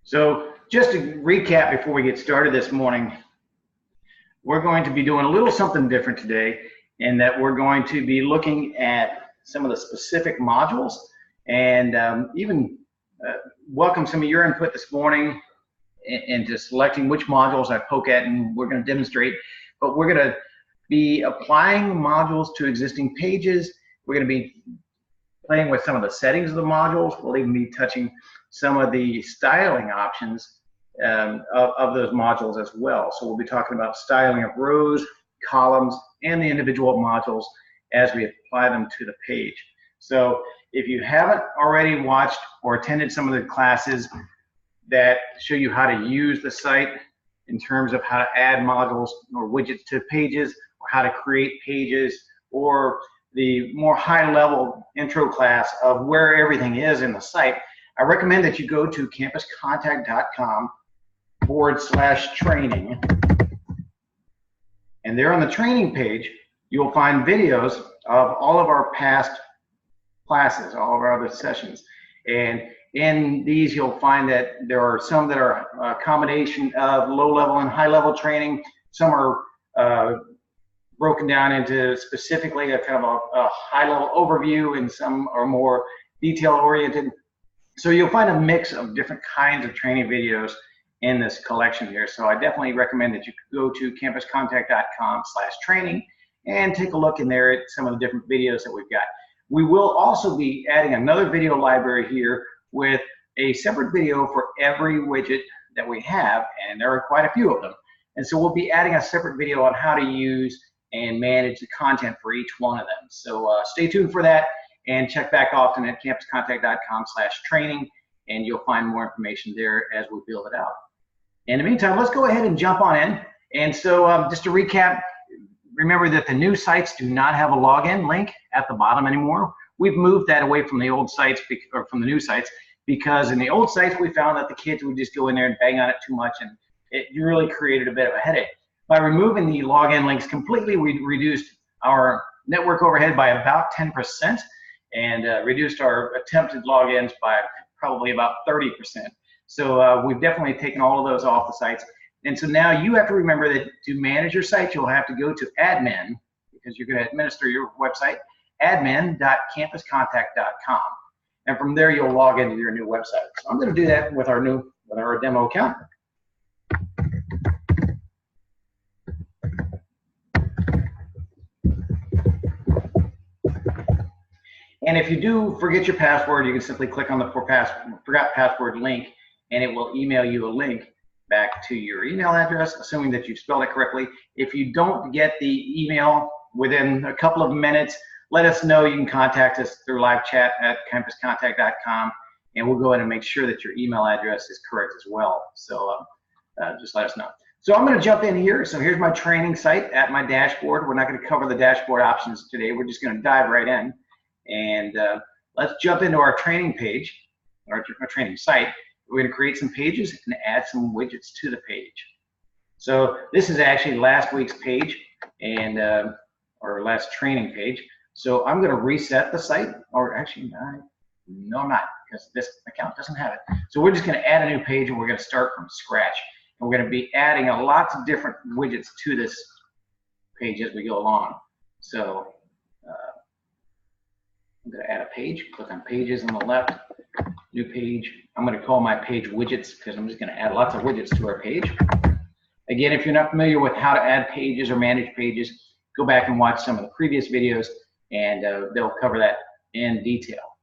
So just to recap before we get started this morning, we're going to be doing a little something different today in that we're going to be looking at some of the specific modules and even welcome some of your input this morning into selecting which modules I poke at, and we're going to demonstrate. But we're going to be applying modules to existing pages. We're going to be playing with some of the settings of the modules. We'll even be touching some of the styling options of those modules as well. So we'll be talking about styling of rows, columns, and the individual modules as we apply them to the page. So if you haven't already watched or attended some of the classes that show you how to use the site in terms of how to add modules or widgets to pages, or how to create pages, or the more high-level intro class of where everything is in the site, I recommend that you go to campuscontact.com/training. And there on the training page, you'll find videos of all of our past classes, all of our other sessions. And in these, you'll find that there are some that are a combination of low-level and high-level training. Some are broken down into specifically a kind of a high-level overview, and some are more detail-oriented. So you'll find a mix of different kinds of training videos in this collection here. So I definitely recommend that you go to campuscontact.com/training and take a look in there at some of the different videos that we've got. We will also be adding another video library here with a separate video for every widget that we have, and there are quite a few of them. And so we'll be adding a separate video on how to use and manage the content for each one of them. So stay tuned for that, and check back often at campuscontact.com/training, and you'll find more information there as we build it out. In the meantime, let's go ahead and jump on in. And so just to recap, remember that the new sites do not have a login link at the bottom anymore. We've moved that away from the old sites, or from the new sites, because in the old sites we found that the kids would just go in there and bang on it too much, and it really created a bit of a headache. By removing the login links completely, we reduced our network overhead by about 10%, and reduced our attempted logins by probably about 30%. So we've definitely taken all of those off the sites. And so now you have to remember that to manage your site, you'll have to go to admin, because you're going to administer your website, admin.campuscontact.com. And from there, you'll log into your new website. So I'm going to do that with our demo account. And if you do forget your password, you can simply click on the forgot password link, and it will email you a link back to your email address, assuming that you've spelled it correctly. If you don't get the email within a couple of minutes, let us know. You can contact us through live chat at campuscontact.com, and we'll go ahead and make sure that your email address is correct as well. So just let us know. So I'm going to jump in here. So here's my training site at my dashboard. We're not going to cover the dashboard options today. We're just going to dive right in. And let's jump into our training page, our training site. We're going to create some pages and add some widgets to the page. So this is actually last week's page, and or last training page. So I'm going to reset the site, or actually, no, I'm not, because this account doesn't have it. So we're just going to add a new page, and we're going to start from scratch. And we're going to be adding lots of different widgets to this page as we go along. So I'm going to add a page, click on pages on the left, new page. I'm going to call my page widgets, because I'm just going to add lots of widgets to our page. Again, if you're not familiar with how to add pages or manage pages, go back and watch some of the previous videos, and they'll cover that in detail.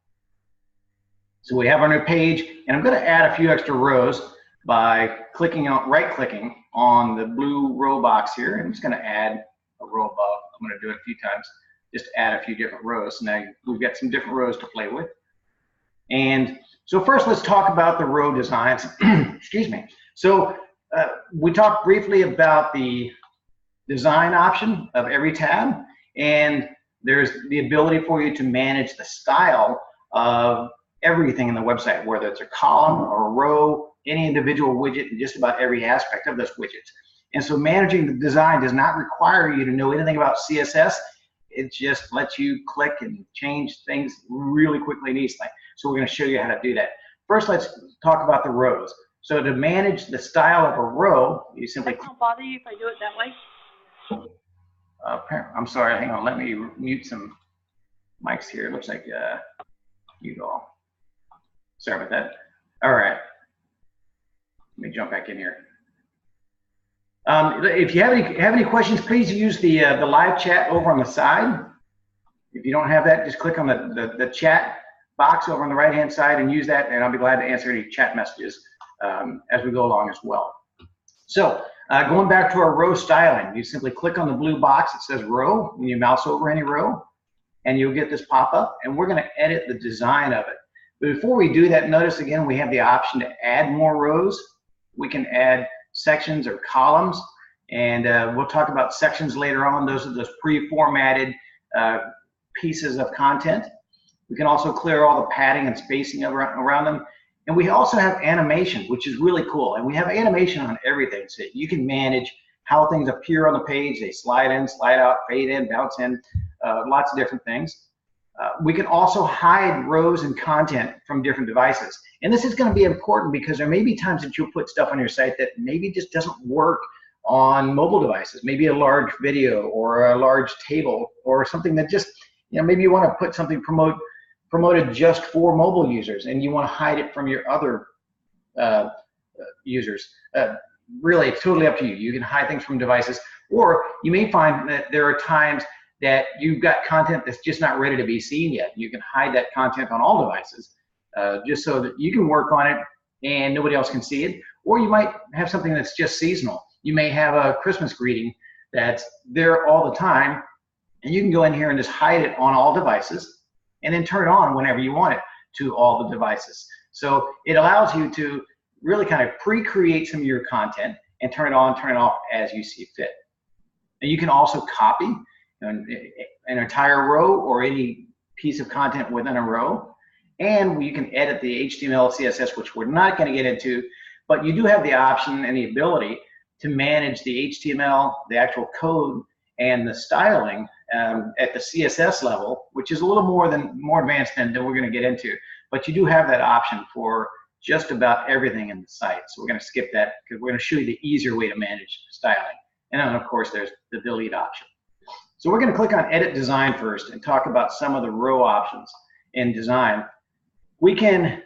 So we have our new page, and I'm going to add a few extra rows by right-clicking on the blue row box here. I'm just going to add a row above. I'm going to do it a few times. Just add a few different rows. So now we've got some different rows to play with. And so first, let's talk about the row designs. Excuse me. So we talked briefly about the design option of every tab, and there's the ability for you to manage the style of everything in the website, whether it's a column or a row, any individual widget, and just about every aspect of those widgets. And so managing the design does not require you to know anything about CSS. It just lets you click and change things really quickly and easily. So we're going to show you how to do that. First, let's talk about the rows. So to manage the style of a row, you simply. That won't bother you if I do it that way? I'm sorry, hang on, let me mute some mics here. It looks like mute all. Sorry about that. All right, let me jump back in here. If you have any questions, please use the live chat over on the side. If you don't have that, just click on the chat box over on the right hand side and use that, and I'll be glad to answer any chat messages as we go along as well. So going back to our row styling, you simply click on the blue box that says row, and you mouse over any row, and you'll get this pop up, and we're going to edit the design of it. But before we do that, notice again we have the option to add more rows. We can add sections or columns, and we'll talk about sections later on. Those are those pre-formatted pieces of content. We can also clear all the padding and spacing around them. And we also have animation, which is really cool. And we have animation on everything. So you can manage how things appear on the page. They slide in, slide out, fade in, bounce in, lots of different things. We can also hide rows and content from different devices. And this is going to be important because there may be times that you'll put stuff on your site that maybe just doesn't work on mobile devices, maybe a large video or a large table or something that just, maybe you want to put something promoted just for mobile users and you want to hide it from your other users. Really, it's totally up to you. You can hide things from devices, or you may find that there are times that you've got content that's just not ready to be seen yet. You can hide that content on all devices just so that you can work on it and nobody else can see it. Or you might have something that's just seasonal. You may have a Christmas greeting that's there all the time, and you can go in here and just hide it on all devices and then turn it on whenever you want it to all the devices. So it allows you to really kind of pre-create some of your content and turn it on, turn it off as you see fit. And you can also copy an entire row or any piece of content within a row. And you can edit the HTML, CSS, which we're not going to get into, but you do have the option and the ability to manage the HTML, the actual code, and the styling at the CSS level, which is a little more advanced than we're going to get into. But you do have that option for just about everything in the site. So we're going to skip that because we're going to show you the easier way to manage styling. And then, of course, there's the delete option. So we're going to click on Edit Design first and talk about some of the row options in design. We can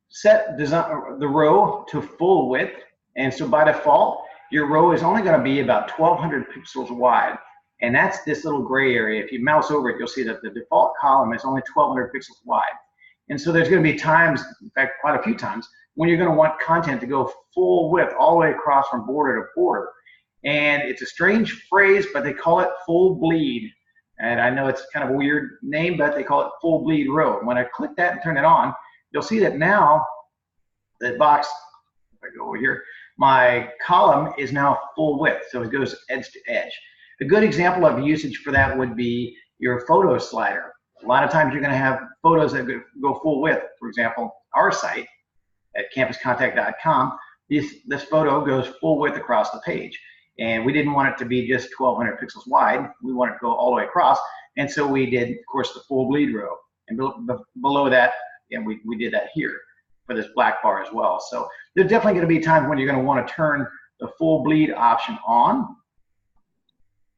set the row to full width, and so by default, your row is only going to be about 1200 pixels wide, and that's this little gray area. If you mouse over it, you'll see that the default column is only 1200 pixels wide. And so there's going to be times, in fact, quite a few times, when you're going to want content to go full width all the way across from border to border. And it's a strange phrase, but they call it full bleed. And I know it's kind of a weird name, but they call it full bleed row. When I click that and turn it on, you'll see that now the box, if I go over here, my column is now full width, so it goes edge to edge. A good example of usage for that would be your photo slider. A lot of times you're going to have photos that go full width. For example, our site at campuscontact.com, this photo goes full width across the page. And we didn't want it to be just 1200 pixels wide. We want it to go all the way across. And so we did, of course, the full bleed row. And below that, we did that here for this black bar as well. So there's definitely going to be times when you're going to want to turn the full bleed option on.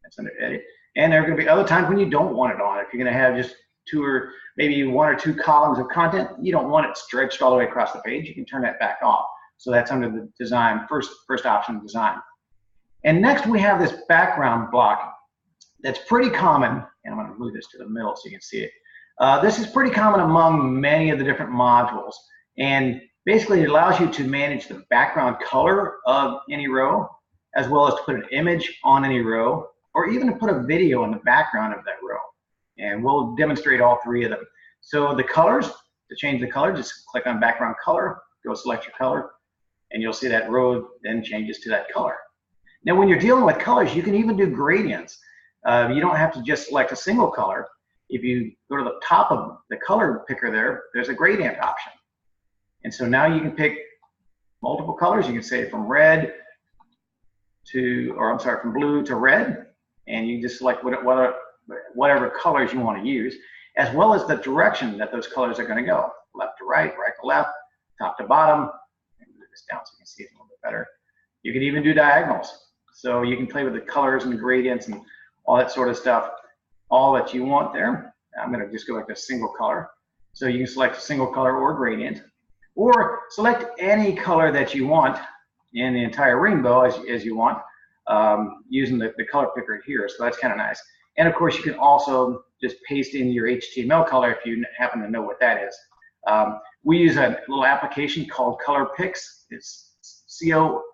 That's under edit. And there are going to be other times when you don't want it on. If you're going to have just maybe one or two columns of content, you don't want it stretched all the way across the page, you can turn that back off. So that's under the design, first option, design. And next we have this background block that's pretty common, and I'm going to move this to the middle so you can see it. This is pretty common among many of the different modules, and basically it allows you to manage the background color of any row, as well as to put an image on any row, or even to put a video in the background of that row. And we'll demonstrate all three of them. So the colors, to change the color, just click on background color, go select your color, and you'll see that row then changes to that color. Now when you're dealing with colors, you can even do gradients. You don't have to just select a single color. If you go to the top of the color picker there's a gradient option. And so now you can pick multiple colors. You can say from red to, from blue to red, and you just select whatever colors you want to use, as well as the direction that those colors are going to go. Left to right, right to left, top to bottom, this down so you can see it a little bit better. You can even do diagonals. So you can play with the colors and the gradients and all that sort of stuff, all that you want there. I'm going to just go back to single color. So you can select a single color or gradient, or select any color that you want in the entire rainbow as you want, using the color picker here. So that's kind of nice. And of course, you can also just paste in your HTML color if you happen to know what that is. We use a little application called Color Pix. It's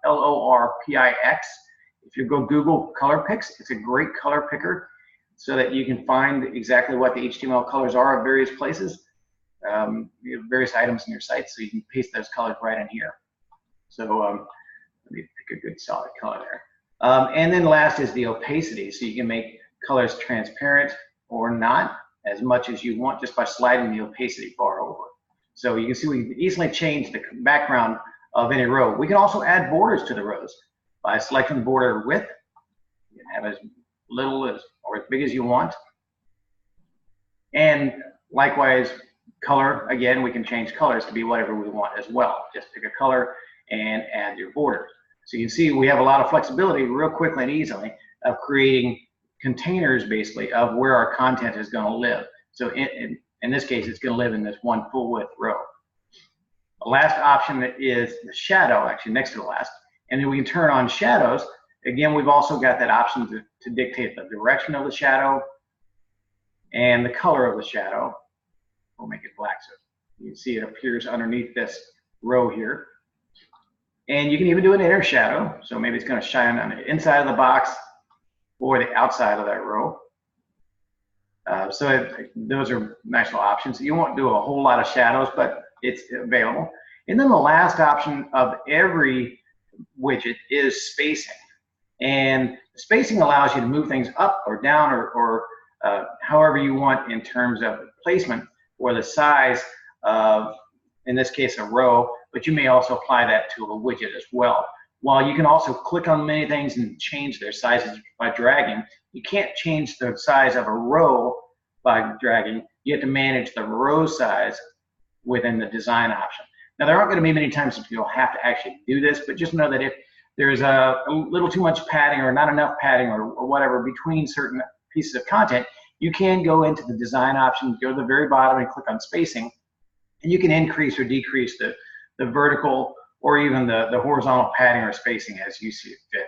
COLORPIX. If you go Google Color Pix, it's a great color picker so that you can find exactly what the HTML colors are of various places, you have various items in your site, so you can paste those colors right in here. So let me pick a good solid color there. And then last is the opacity, so you can make colors transparent or not as much as you want just by sliding the opacity bar over. So you can see we can easily change the background of any row. We can also add borders to the rows by selecting border width. You can have as little as or as big as you want. And likewise, color, again, we can change colors to be whatever we want as well. Just pick a color and add your borders. So you can see we have a lot of flexibility real quickly and easily of creating containers basically of where our content is going to live. So in this case, it's going to live in this one full width row. The last option is the shadow, actually next to the last. And then we can turn on shadows. Again, we've also got that option to dictate the direction of the shadow and the color of the shadow. We'll make it black so you can see it appears underneath this row here. And you can even do an inner shadow. So maybe it's going to shine on the inside of the box or the outside of that row. Those are nice little options. You won't do a whole lot of shadows, but it's available. And then the last option of every widget is spacing. And spacing allows you to move things up or down or however you want in terms of placement or the size of, in this case, a row, but you may also apply that to a widget as well. While you can also click on many things and change their sizes by dragging, you can't change the size of a row by dragging. You have to manage the row size within the design option. Now, there aren't going to be many times that you'll have to actually do this, but just know that if there's a little too much padding or not enough padding or whatever between certain pieces of content, you can go into the design option, go to the very bottom and click on spacing, and you can increase or decrease the vertical or even the horizontal padding or spacing as you see it fit.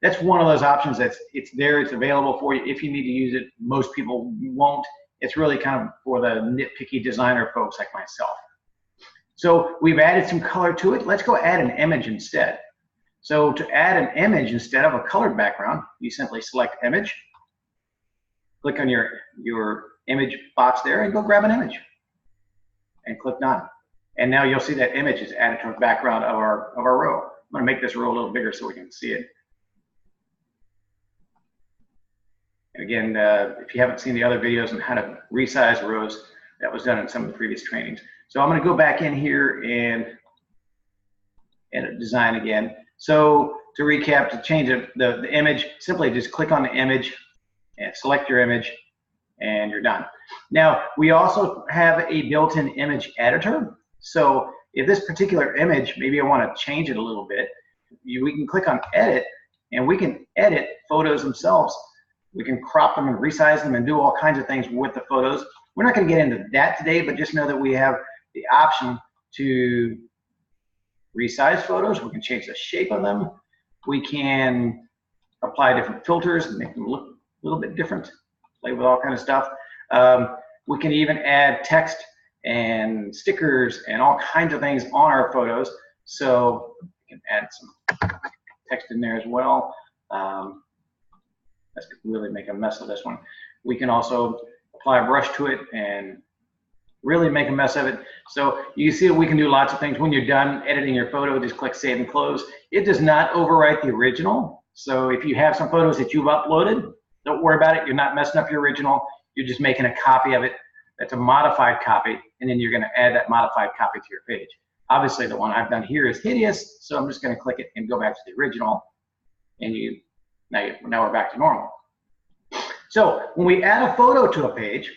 That's one of those options it's there, it's available for you if you need to use it. Most people won't. It's really kind of for the nitpicky designer folks like myself. So we've added some color to it. Let's go add an image instead. So to add an image instead of a colored background, you simply select image, click on your image box there and go grab an image and click done. And now you'll see that image is added to the background of our row. I'm going to make this row a little bigger so we can see it. And again, if you haven't seen the other videos on how to resize rows, that was done in some of the previous trainings. So I'm going to go back in here and edit design again. So to recap, to change the image, simply just click on the image and select your image and you're done. Now, we also have a built-in image editor. So if this particular image, maybe I want to change it a little bit, we can click on edit and we can edit photos themselves. We can crop them and resize them and do all kinds of things with the photos. We're not going to get into that today, but just know that we have the option to resize photos. We can change the shape of them. We can apply different filters and make them look a little bit different, play with all kinds of stuff. We can even add text and stickers and all kinds of things on our photos. So we can add some text in there as well. Let's really make a mess of this one. We can also apply a brush to it and really make a mess of it. So you see that we can do lots of things. When you're done editing your photo, just click Save and Close. It does not overwrite the original. So if you have some photos that you've uploaded, don't worry about it. You're not messing up your original. You're just making a copy of it. That's a modified copy, and then you're going to add that modified copy to your page. Obviously, the one I've done here is hideous, so I'm just going to click it and go back to the original, and now we're back to normal. So when we add a photo to a page,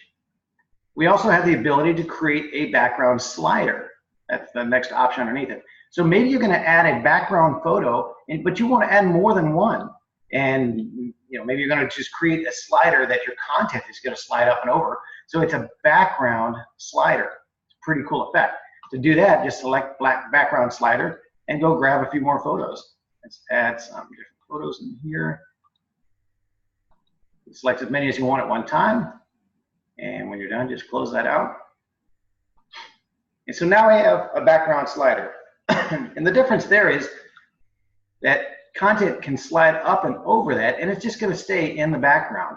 we also have the ability to create a background slider. That's the next option underneath it. So maybe you're going to add a background photo, but you want to add more than one. And maybe you're going to just create a slider that your content is going to slide up and over. So it's a background slider. It's a pretty cool effect. To do that, just select black background slider and go grab a few more photos. Let's add some different photos in here. Select as many as you want at one time. And when you're done, just close that out. And so now I have a background slider. And the difference there is that content can slide up and over that, and it's just going to stay in the background.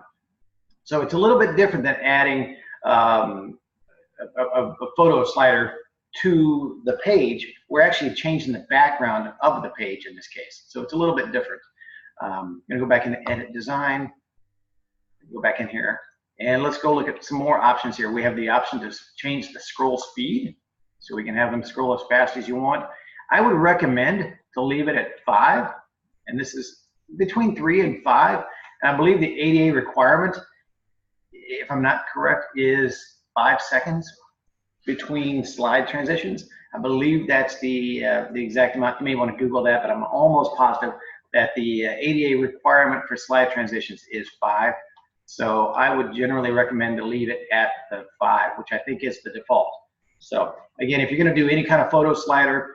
So it's a little bit different than adding a photo slider to the page. We're actually changing the background of the page in this case. So it's a little bit different. I'm going to go back into Edit Design, go back in here, and let's go look at some more options here. We have the option to change the scroll speed, so we can have them scroll as fast as you want. I would recommend to leave it at 5, and this is between 3 and 5. And I believe the ADA requirement, if I'm not correct, is 5 seconds between slide transitions. I believe that's the exact amount. You may want to Google that, but I'm almost positive that the ADA requirement for slide transitions is 5. So I would generally recommend to leave it at the 5, which I think is the default. So again, if you're going to do any kind of photo slider,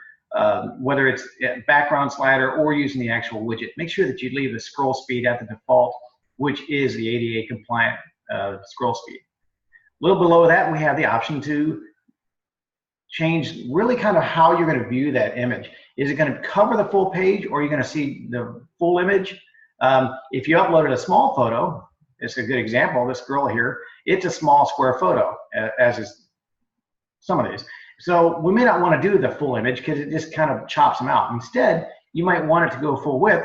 whether it's a background slider or using the actual widget, make sure that you leave the scroll speed at the default, which is the ADA compliant scroll speed. A little below that, we have the option to change really kind of how you're going to view that image. Is it going to cover the full page, or are you going to see the full image? If you uploaded a small photo, it's a good example. This girl here, it's a small square photo, as is some of these. So we may not want to do the full image because it just kind of chops them out. Instead, you might want it to go full width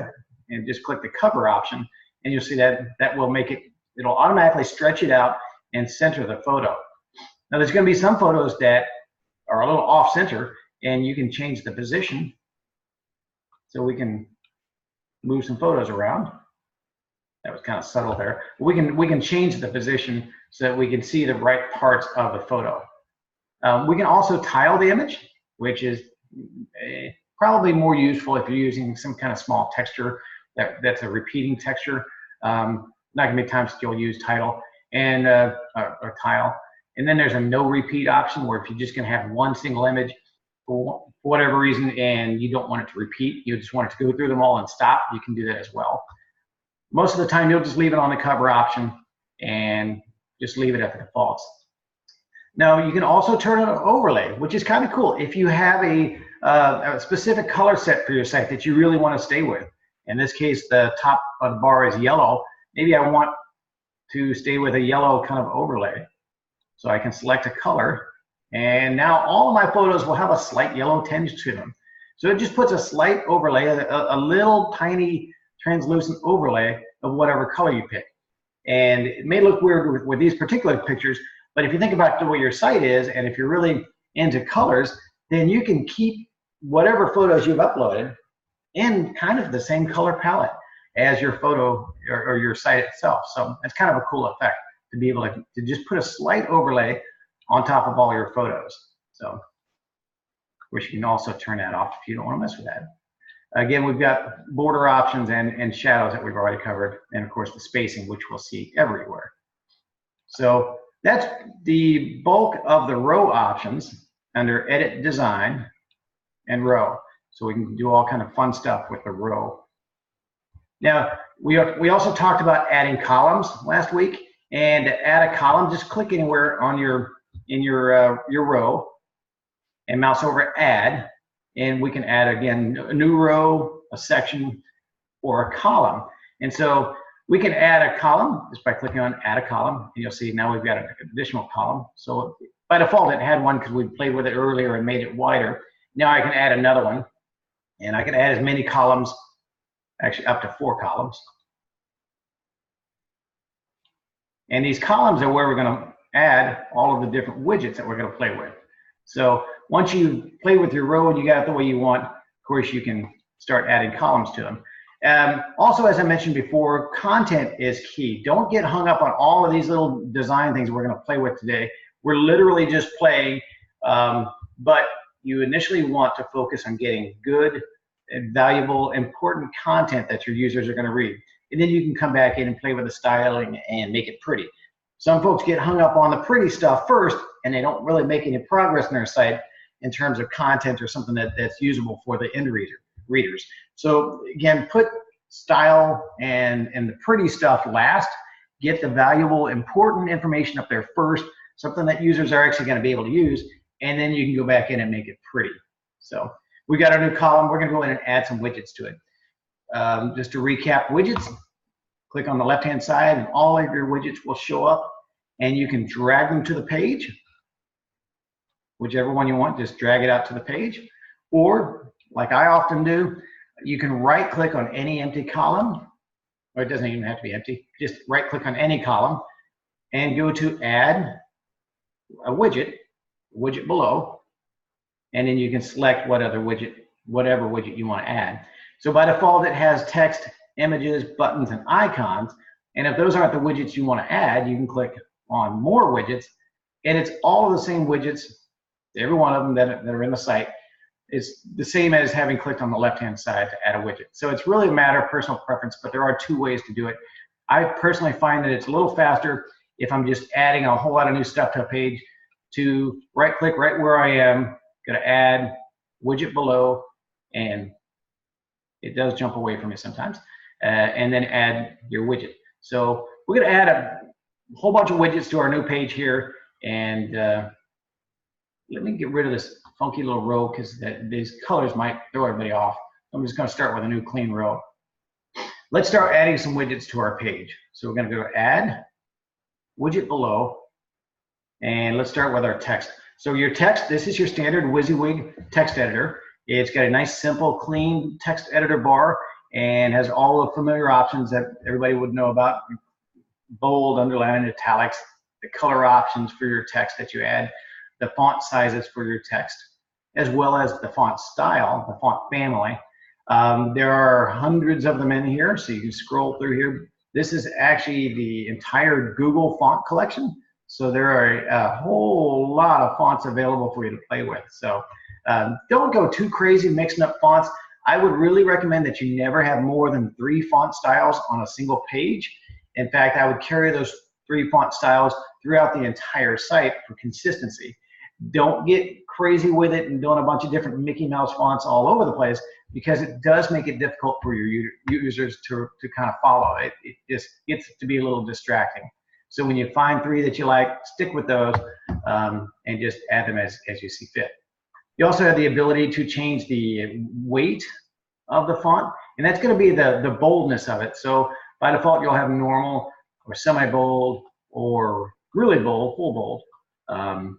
and just click the cover option, and you'll see that that will make it, it'll automatically stretch it out and center the photo. Now there's going to be some photos that are a little off center, and you can change the position. So we can move some photos around. That was kind of subtle there. We can change the position so that we can see the right parts of the photo. We can also tile the image, which is probably more useful if you're using some kind of small texture that's a repeating texture. Not gonna be times you'll use title and or tile. And then there's a no repeat option, where if you're just gonna have one single image for whatever reason and you don't want it to repeat, you just want it to go through them all and stop, you can do that as well. Most of the time, you'll just leave it on the cover option and just leave it at the defaults. Now, you can also turn on an overlay, which is kind of cool. If you have a specific color set for your site that you really want to stay with, in this case, the top of the bar is yellow. Maybe I want to stay with a yellow kind of overlay. So I can select a color, and now all of my photos will have a slight yellow tinge to them. So it just puts a slight overlay, a little tiny translucent overlay of whatever color you pick. And it may look weird with these particular pictures, but if you think about the way your site is, and if you're really into colors, then you can keep whatever photos you've uploaded in kind of the same color palette as your photo or your site itself. So it's kind of a cool effect to be able to just put a slight overlay on top of all your photos. So, of course, you can also turn that off if you don't want to mess with that. Again, we've got border options and shadows that we've already covered, and of course the spacing, which we'll see everywhere. So that's the bulk of the row options under Edit Design and Row. So we can do all kind of fun stuff with the row. Now, we also talked about adding columns last week, and to add a column, just click anywhere on your row and mouse over Add. And we can add, again, a new row, a section, or a column. And so we can add a column just by clicking on Add a Column. And you'll see now we've got an additional column. So by default, it had one because we played with it earlier and made it wider. Now I can add another one. And I can add as many columns, actually up to 4 columns. And these columns are where we're going to add all of the different widgets that we're going to play with. So once you play with your row and you got it the way you want, of course, you can start adding columns to them. Also, as I mentioned before, content is key. Don't get hung up on all of these little design things we're going to play with today. We're literally just playing, but you initially want to focus on getting good and valuable, important content that your users are going to read. And then you can come back in and play with the styling and make it pretty. Some folks get hung up on the pretty stuff first, and they don't really make any progress in their site in terms of content or something that's usable for the end readers. So again, put style and the pretty stuff last. Get the valuable, important information up there first, something that users are actually going to be able to use, and then you can go back in and make it pretty. So we got our new column. We're going to go in and add some widgets to it. Just to recap widgets, click on the left-hand side, and all of your widgets will show up, and you can drag them to the page. Whichever one you want, just drag it out to the page. Or, like I often do, you can right-click on any empty column, or it doesn't even have to be empty. Just right-click on any column and go to Add a widget below, and then you can select whatever widget you want to add. So by default, it has text, images, buttons, and icons. And if those aren't the widgets you want to add, you can click on More Widgets, and it's all of the same widgets, every one of them that are in the site. It's the same as having clicked on the left-hand side to add a widget. So it's really a matter of personal preference, but there are two ways to do it. I personally find that it's a little faster if I'm just adding a whole lot of new stuff to a page to right-click right where I am, go to Add, Widget below, and it does jump away from me sometimes, and then add your widget. So we're going to add a whole bunch of widgets to our new page here, and let me get rid of this funky little row because these colors might throw everybody off. I'm just going to start with a new clean row. Let's start adding some widgets to our page. So we're going to go to Add, Widget below, and let's start with our text. So your text, this is your standard WYSIWYG text editor. It's got a nice, simple, clean text editor bar and has all the familiar options that everybody would know about: bold, underline, italics, the color options for your text that you add, the font sizes for your text, as well as the font style, the font family. There are hundreds of them in here, so you can scroll through here. This is actually the entire Google font collection, so there are a whole lot of fonts available for you to play with. So don't go too crazy mixing up fonts. I would really recommend that you never have more than 3 font styles on a single page. In fact, I would carry those 3 font styles throughout the entire site for consistency. Don't get crazy with it and doing a bunch of different Mickey Mouse fonts all over the place, because it does make it difficult for your users to kind of follow. It just gets to be a little distracting. So when you find 3 that you like, stick with those and just add them as you see fit. You also have the ability to change the weight of the font, and that's going to be the boldness of it. So by default, you'll have normal or semi-bold or really bold, full bold.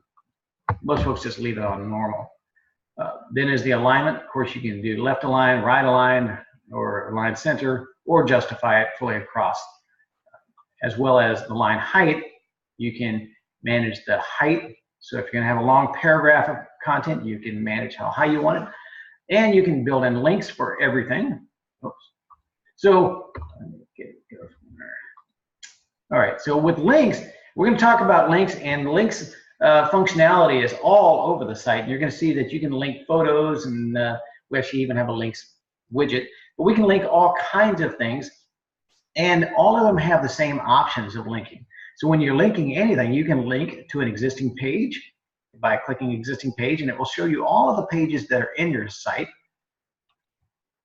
Most folks just leave it on normal. Then is the alignment. Of course, you can do left align, right align, or align center, or justify it fully across. As well as the line height, you can manage the height. So if you're going to have a long paragraph of content, you can manage how high you want it. And you can build in links for everything. Oops. So, let me go from there. All right, so with links, we're going to talk about links, and links functionality is all over the site. You're going to see that you can link photos, and we actually even have a links widget. But we can link all kinds of things, and all of them have the same options of linking. So when you're linking anything, you can link to an existing page by clicking existing page, and it will show you all of the pages that are in your site.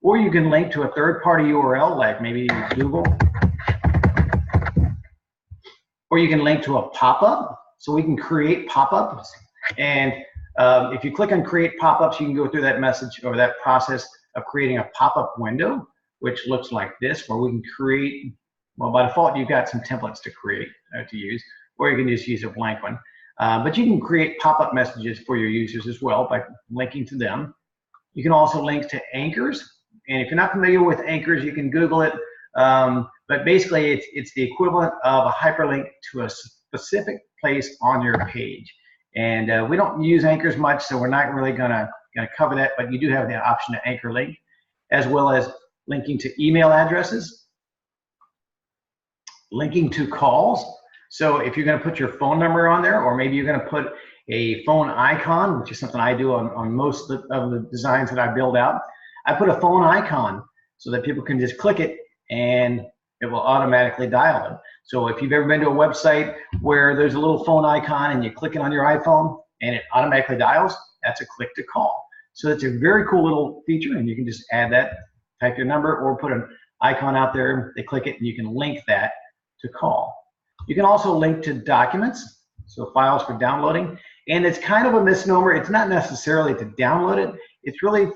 Or you can link to a third-party URL, like maybe Google. Or you can link to a pop-up. So we can create pop-ups, and if you click on create pop-ups, you can go through that message or that process of creating a pop-up window, which looks like this, where we can create, well, by default, you've got some templates to create, to use, or you can just use a blank one. But you can create pop-up messages for your users as well by linking to them. You can also link to anchors, and if you're not familiar with anchors, you can Google it, but basically it's the equivalent of a hyperlink to a specific place on your page. And we don't use anchors much, so we're not really gonna cover that, but you do have the option to anchor link, as well as linking to email addresses, linking to calls. So if you're gonna put your phone number on there, or maybe you're gonna put a phone icon, which is something I do on most of the designs that I build out. I put a phone icon so that people can just click it and it will automatically dial it. So if you've ever been to a website where there's a little phone icon and you click it on your iPhone and it automatically dials, that's a click to call. So it's a very cool little feature, and you can just add that, type your number, or put an icon out there, they click it, and you can link that to call. You can also link to documents, so files for downloading, and it's kind of a misnomer. It's not necessarily to download it, it's really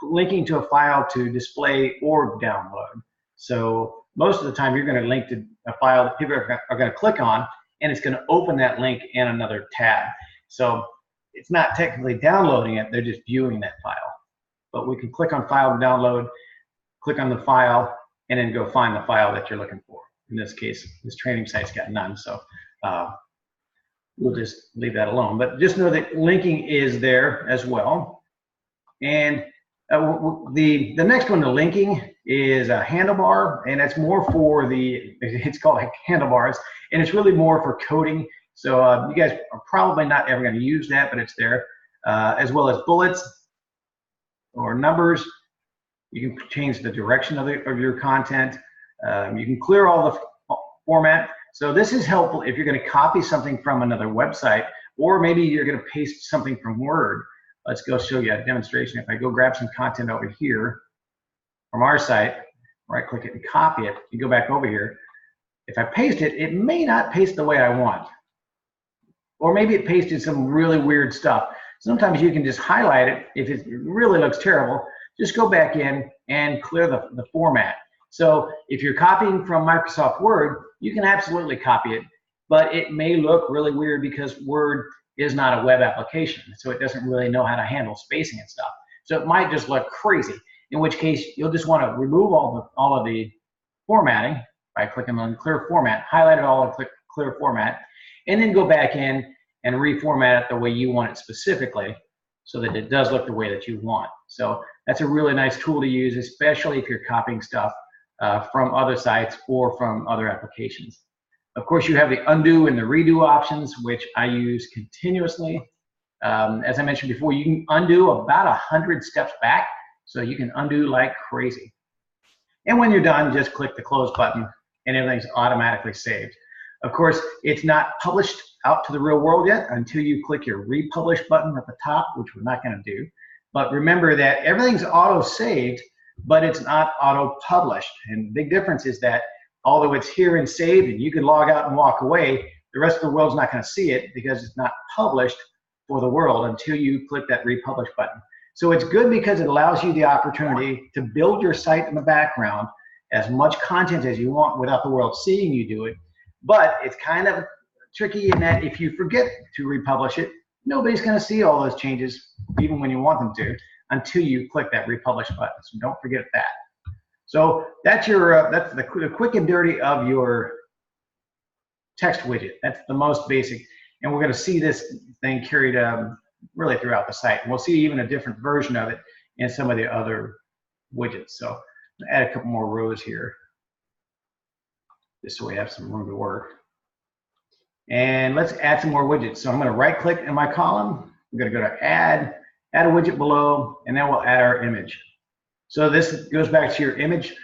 linking to a file to display or download. So most of the time you're going to link to a file that people are going to click on, and it's going to open that link in another tab. So it's not technically downloading it, they're just viewing that file. But we can click on file to download, click on the file, and then go find the file that you're looking for. In this case, this training site's got none, so we'll just leave that alone. But just know that linking is there as well. And the next one, the linking, is a handlebar, and that's more for it's called like handlebars, and it's really more for coding. So you guys are probably not ever going to use that, but it's there, as well as bullets or numbers. You can change the direction of your content. You can clear all the format. So this is helpful if you're going to copy something from another website, or maybe you're going to paste something from Word. Let's go show you a demonstration. If I go grab some content over here from our site, right click it and copy it, you go back over here. If I paste it, it may not paste the way I want. Or maybe it pasted some really weird stuff. Sometimes you can just highlight it. If it really looks terrible, just go back in and clear the format. So if you're copying from Microsoft Word, you can absolutely copy it, but it may look really weird because Word is not a web application, so it doesn't really know how to handle spacing and stuff. So it might just look crazy, in which case you'll just want to remove all of the formatting by clicking on Clear Format, highlight it all and click Clear Format, and then go back in and reformat it the way you want it specifically so that it does look the way that you want. So that's a really nice tool to use, especially if you're copying stuff from other sites or from other applications. Of course, you have the undo and the redo options, which I use continuously. As I mentioned before, you can undo about 100 steps back, so you can undo like crazy. And when you're done, just click the close button and everything's automatically saved. Of course, it's not published out to the real world yet until you click your republish button at the top, which we're not going to do. But remember that everything's auto-saved, but it's not auto-published. And the big difference is that although it's here and saved and you can log out and walk away, the rest of the world's not going to see it because it's not published for the world until you click that republish button. So it's good because it allows you the opportunity to build your site in the background, as much content as you want without the world seeing you do it. But it's kind of tricky in that if you forget to republish it, nobody's going to see all those changes, even when you want them to, until you click that republish button. So don't forget that. So that's the quick and dirty of your text widget. That's the most basic, and we're going to see this thing carried really throughout the site. And we'll see even a different version of it in some of the other widgets. So I'll add a couple more rows here, just so we have some room to work. And let's add some more widgets. So I'm going to right click in my column. I'm going to go to add a widget below, and then we'll add our image. So this goes back to your image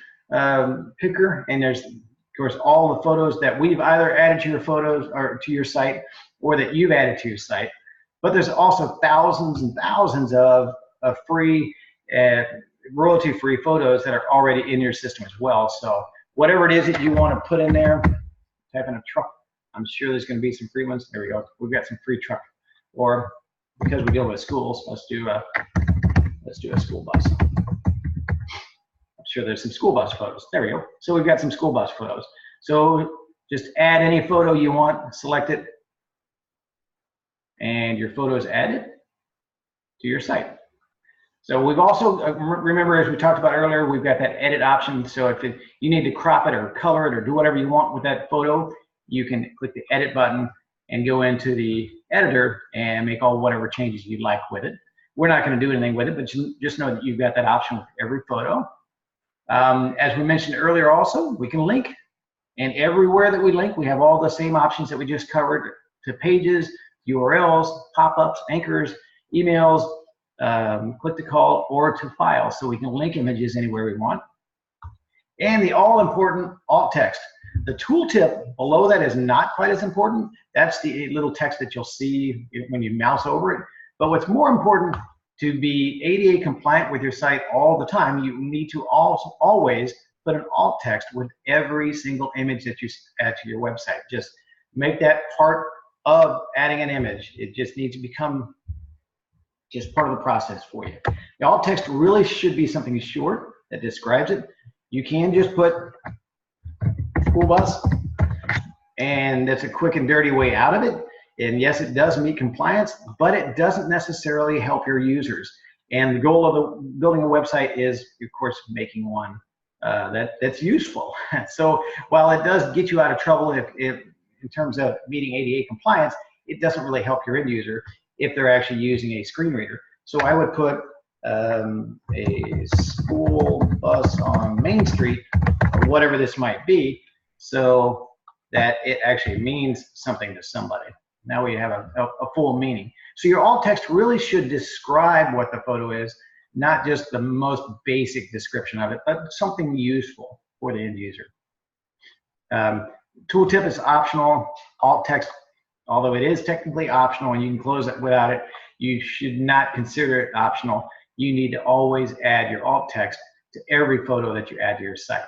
picker, and there's of course all the photos that we've either added to your photos or to your site, or that you've added to your site. But there's also thousands and thousands of free, royalty-free photos that are already in your system as well. So whatever it is that you want to put in there, type in a truck. I'm sure there's going to be some free ones. There we go. We've got some free truck. Or because we deal with schools, let's do a school bus. I'm sure there's some school bus photos. There we go. So we've got some school bus photos. So just add any photo you want, select it, and your photo is added to your site. So we've also, remember as we talked about earlier, we've got that edit option. So if you need to crop it or color it or do whatever you want with that photo, you can click the edit button and go into the editor and make whatever changes you'd like with it. We're not going to do anything with it, but just know that you've got that option with every photo. As we mentioned earlier also, we can link. And everywhere that we link, we have all the same options that we just covered, to pages, URLs, pop-ups, anchors, emails, click to call, or to files, so we can link images anywhere we want. And the all-important alt text. The tooltip below that is not quite as important. That's the little text that you'll see when you mouse over it. But what's more important, to be ADA compliant with your site all the time, you need to also always put an alt text with every single image that you add to your website. Just make that part of adding an image. It just needs to become just part of the process for you. The alt text really should be something short that describes it. You can just put school bus, and that's a quick and dirty way out of it. And yes, it does meet compliance, but it doesn't necessarily help your users. And the goal of building a website is, of course, making one that's useful. So while it does get you out of trouble if in terms of meeting ADA compliance, it doesn't really help your end user if they're actually using a screen reader. So I would put a school bus on Main Street, or whatever this might be, so that it actually means something to somebody. Now we have a full meaning. So your alt text really should describe what the photo is, not just the most basic description of it, but something useful for the end user. Tooltip is optional. Alt text, although it is technically optional and you can close it without it, you should not consider it optional. You need to always add your alt text to every photo that you add to your site.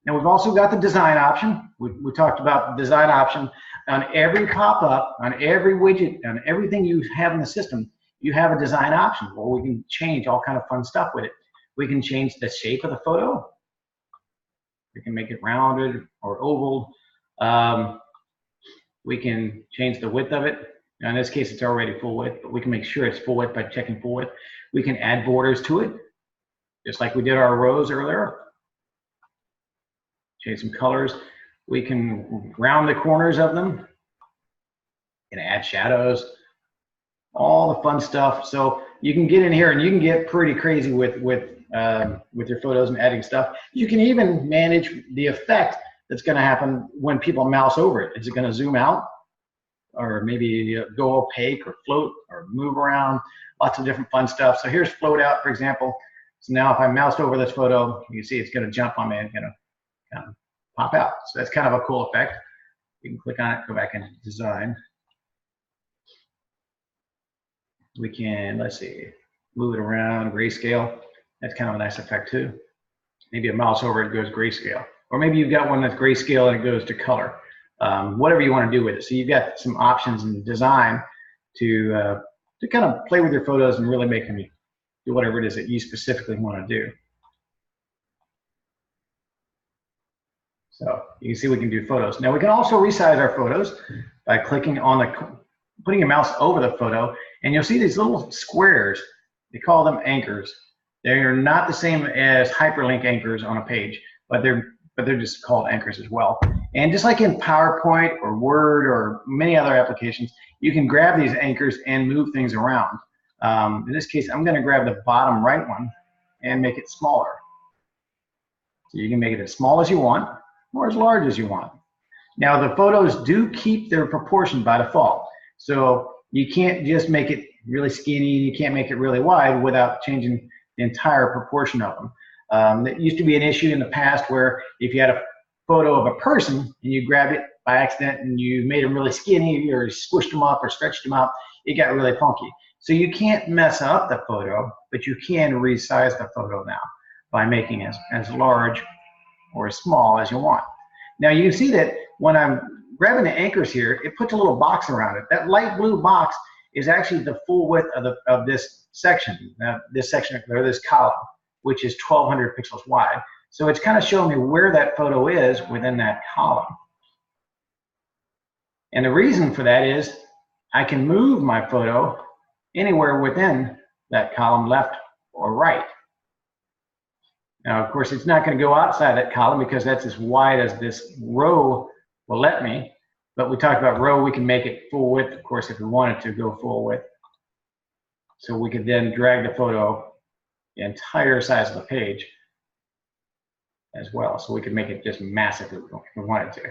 Now we've also got the design option. We talked about the design option. On every pop-up, on every widget, on everything you have in the system, you have a design option where we can change all kind of fun stuff with it. We can change the shape of the photo. We can make it rounded or oval. We can change the width of it. Now in this case, it's already full width, but we can make sure it's full width by checking full width. We can add borders to it, just like we did our rows earlier. Change some colors. We can round the corners of them and add shadows, all the fun stuff. So you can get in here and you can get pretty crazy with your photos and adding stuff. You can even manage the effect that's going to happen when people mouse over it. Is it going to zoom out, or maybe go opaque or float or move around? Lots of different fun stuff. So here's float out, for example. So now if I mouse over this photo, you can see it's going to jump on me and kind of pop out. So that's kind of a cool effect. You can click on it, go back into design. We can, let's see, move it around, grayscale. That's kind of a nice effect too. Maybe a mouse over it goes grayscale. Or maybe you've got one that's grayscale and it goes to color. Whatever you want to do with it. So you've got some options in design to kind of play with your photos and really make them do whatever it is that you specifically want to do. So you can see we can do photos. Now we can also resize our photos by clicking on putting your mouse over the photo, and you'll see these little squares. They call them anchors. They're not the same as hyperlink anchors on a page, but they're just called anchors as well. And just like in PowerPoint or Word or many other applications, you can grab these anchors and move things around. In this case, I'm going to grab the bottom right one and make it smaller. So you can make it as small as you want, or as large as you want. Now the photos do keep their proportion by default. So you can't just make it really skinny, you can't make it really wide without changing the entire proportion of them. That used to be an issue in the past where if you had a photo of a person and you grabbed it by accident and you made them really skinny or squished them up or stretched them out, it got really funky. So you can't mess up the photo, but you can resize the photo now by making it as large or as small as you want. Now you can see that when I'm grabbing the anchors here, it puts a little box around it. That light blue box is actually the full width of this section, or this column, which is 1200 pixels wide. So it's kind of showing me where that photo is within that column. And the reason for that is I can move my photo anywhere within that column, left or right. Now, of course, it's not going to go outside that column because that's as wide as this row will let me. But we talked about row, we can make it full width, of course, if we wanted to go full width. So we could then drag the photo the entire size of the page as well. So we could make it just massive if we wanted to.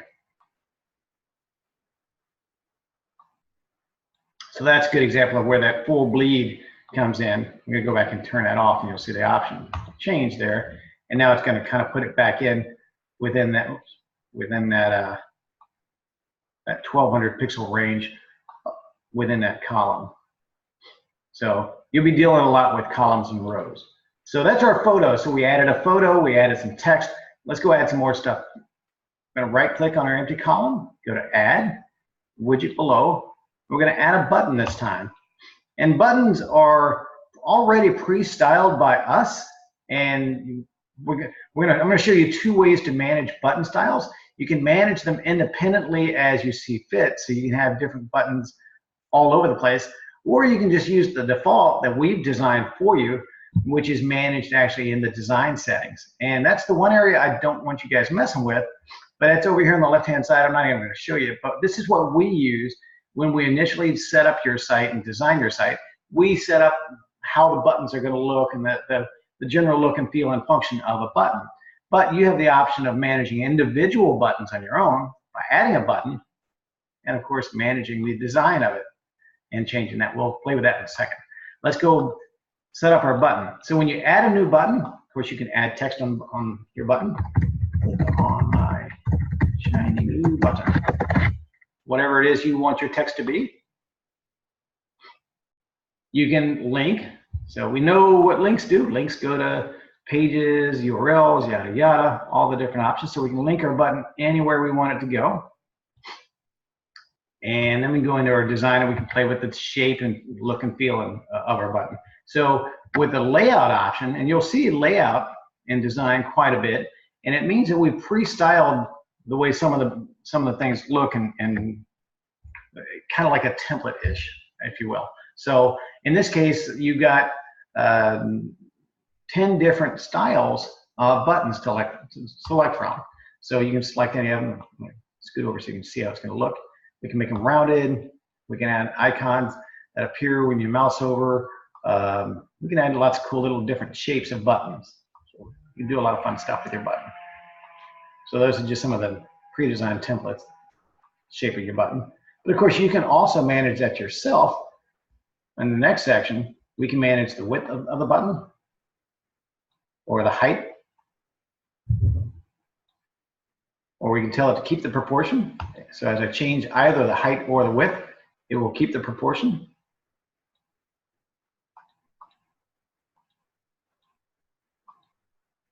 So that's a good example of where that full bleed comes in. I'm going to go back and turn that off, and you'll see the option change there. And now it's going to kind of put it back in within that that 1200 pixel range within that column. So you'll be dealing a lot with columns and rows. So that's our photo. So we added a photo, we added some text. Let's go add some more stuff. I'm going to right click on our empty column, go to add, widget below. We're going to add a button this time. And buttons are already pre-styled by us. And I'm going to show you two ways to manage button styles. You can manage them independently as you see fit. So you can have different buttons all over the place. Or you can just use the default that we've designed for you, which is managed actually in the design settings. And that's the one area I don't want you guys messing with. But that's over here on the left-hand side. I'm not even going to show you. But this is what we use when we initially set up your site and design your site. We set up how the buttons are going to look and the general look and feel and function of a button. But you have the option of managing individual buttons on your own by adding a button and, of course, managing the design of it and changing that. We'll play with that in a second. Let's go set up our button. So when you add a new button, of course, you can add text on your button. Click on my shiny new button. Whatever it is you want your text to be. You can link. So we know what links do. Links go to pages, URLs, yada, yada, all the different options. So we can link our button anywhere we want it to go. And then we go into our design and we can play with the shape and look and feel of our button. So with the layout option, and you'll see layout in design quite a bit, and it means that we've pre-styled the way some of the things look and kind of like a template-ish, if you will. So in this case, you've got 10 different styles of buttons to select from. So you can select any of them. Scoot over so you can see how it's going to look. We can make them rounded. We can add icons that appear when you mouse over. We can add lots of cool little different shapes of buttons. So you can do a lot of fun stuff with your button. So those are just some of the pre-designed templates, shape of your button. But of course, you can also manage that yourself. In the next section, we can manage the width of the button or the height. Or we can tell it to keep the proportion. So as I change either the height or the width, it will keep the proportion.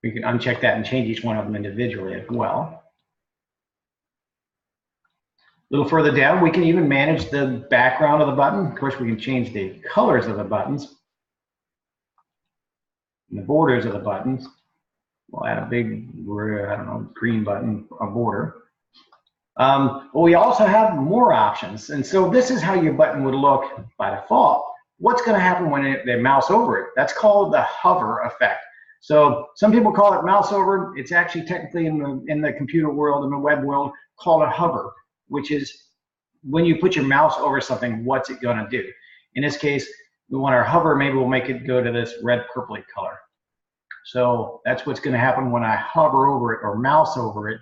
We can uncheck that and change each one of them individually as well. A little further down, we can even manage the background of the button. Of course, we can change the colors of the buttons and the borders of the buttons. We'll add a big, I don't know, green button, a border. But we also have more options. And so this is how your button would look by default. What's going to happen when they mouse over it? That's called the hover effect. So some people call it mouse over. It's actually technically in the computer world, in the web world, called a hover, which is when you put your mouse over something, what's it going to do? In this case, we want our hover, maybe we'll make it go to this red purpley color. So that's what's going to happen when I hover over it or mouse over it.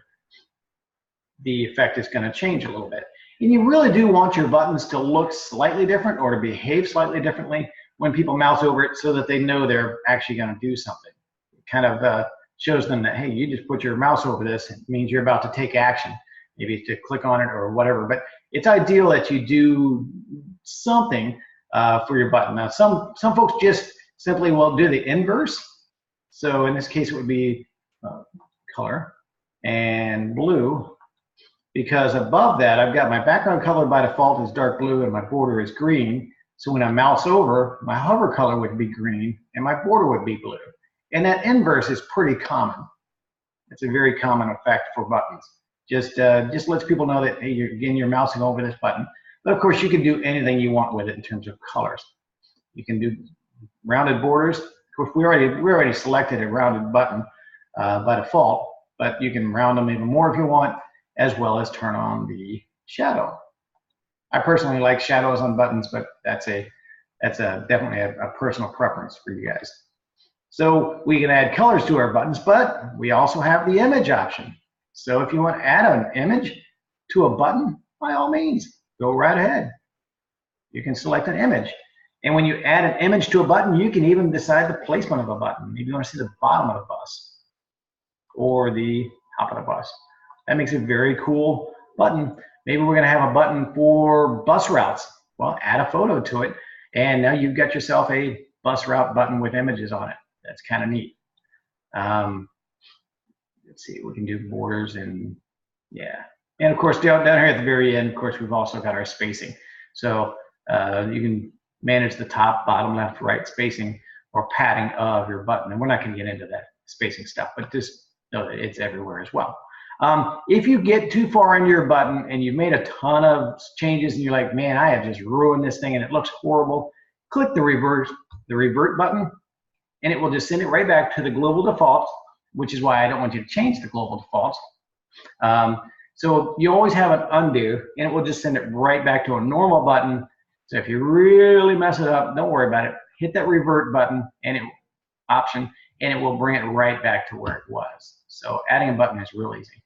The effect is going to change a little bit. And you really do want your buttons to look slightly different or to behave slightly differently when people mouse over it so that they know they're actually going to do something. It kind of shows them that, hey, you just put your mouse over this. It means you're about to take action, maybe to click on it or whatever. But it's ideal that you do something for your button. Now, some folks just simply will do the inverse. So in this case, it would be color and blue, because above that, I've got my background color by default is dark blue and my border is green. So when I mouse over, my hover color would be green and my border would be blue. And that inverse is pretty common. It's a very common effect for buttons. Just lets people know that, hey, you're mousing over this button. But of course, you can do anything you want with it in terms of colors. You can do rounded borders. Of course, we already selected a rounded button by default, but you can round them even more if you want, as well as turn on the shadow. I personally like shadows on buttons, but that's definitely a personal preference for you guys. So we can add colors to our buttons, but we also have the image option. So if you want to add an image to a button, by all means, go right ahead. You can select an image. And when you add an image to a button, you can even decide the placement of a button. Maybe you want to see the bottom of the bus or the top of the bus. That makes a very cool button. Maybe we're going to have a button for bus routes. Well, add a photo to it, and now you've got yourself a bus route button with images on it. That's kind of neat. Let's see, we can do borders and yeah. And of course, down here at the very end, of course, we've also got our spacing. So you can manage the top, bottom, left, right spacing or padding of your button. And we're not going to get into that spacing stuff, but just know that it's everywhere as well. If you get too far into your button and you've made a ton of changes and you're like, man, I have just ruined this thing and it looks horrible, click the revert button, and it will just send it right back to the global default, which is why I don't want you to change the global defaults. So you always have an undo, and it will just send it right back to a normal button. So if you really mess it up, don't worry about it. Hit that revert button and option, and it will bring it right back to where it was. So adding a button is real easy.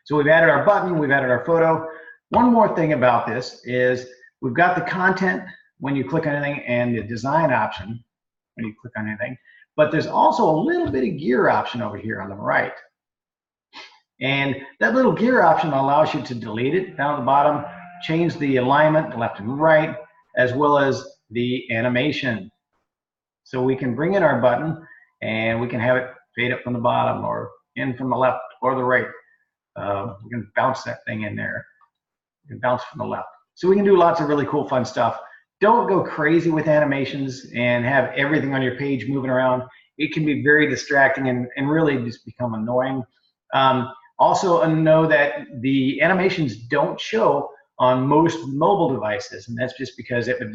So we've added our button, we've added our photo. One more thing about this is we've got the content when you click on anything and the design option when you click on anything, but there's also a little bit of gear option over here on the right. And that little gear option allows you to delete it down at the bottom, change the alignment left and right, as well as the animation. So we can bring in our button and we can have it fade up from the bottom or in from the left or the right. We can bounce that thing in there. We can bounce from the left. So we can do lots of really cool, fun stuff. Don't go crazy with animations and have everything on your page moving around. It can be very distracting and really just become annoying. Also know that the animations don't show on most mobile devices, and that's just because it would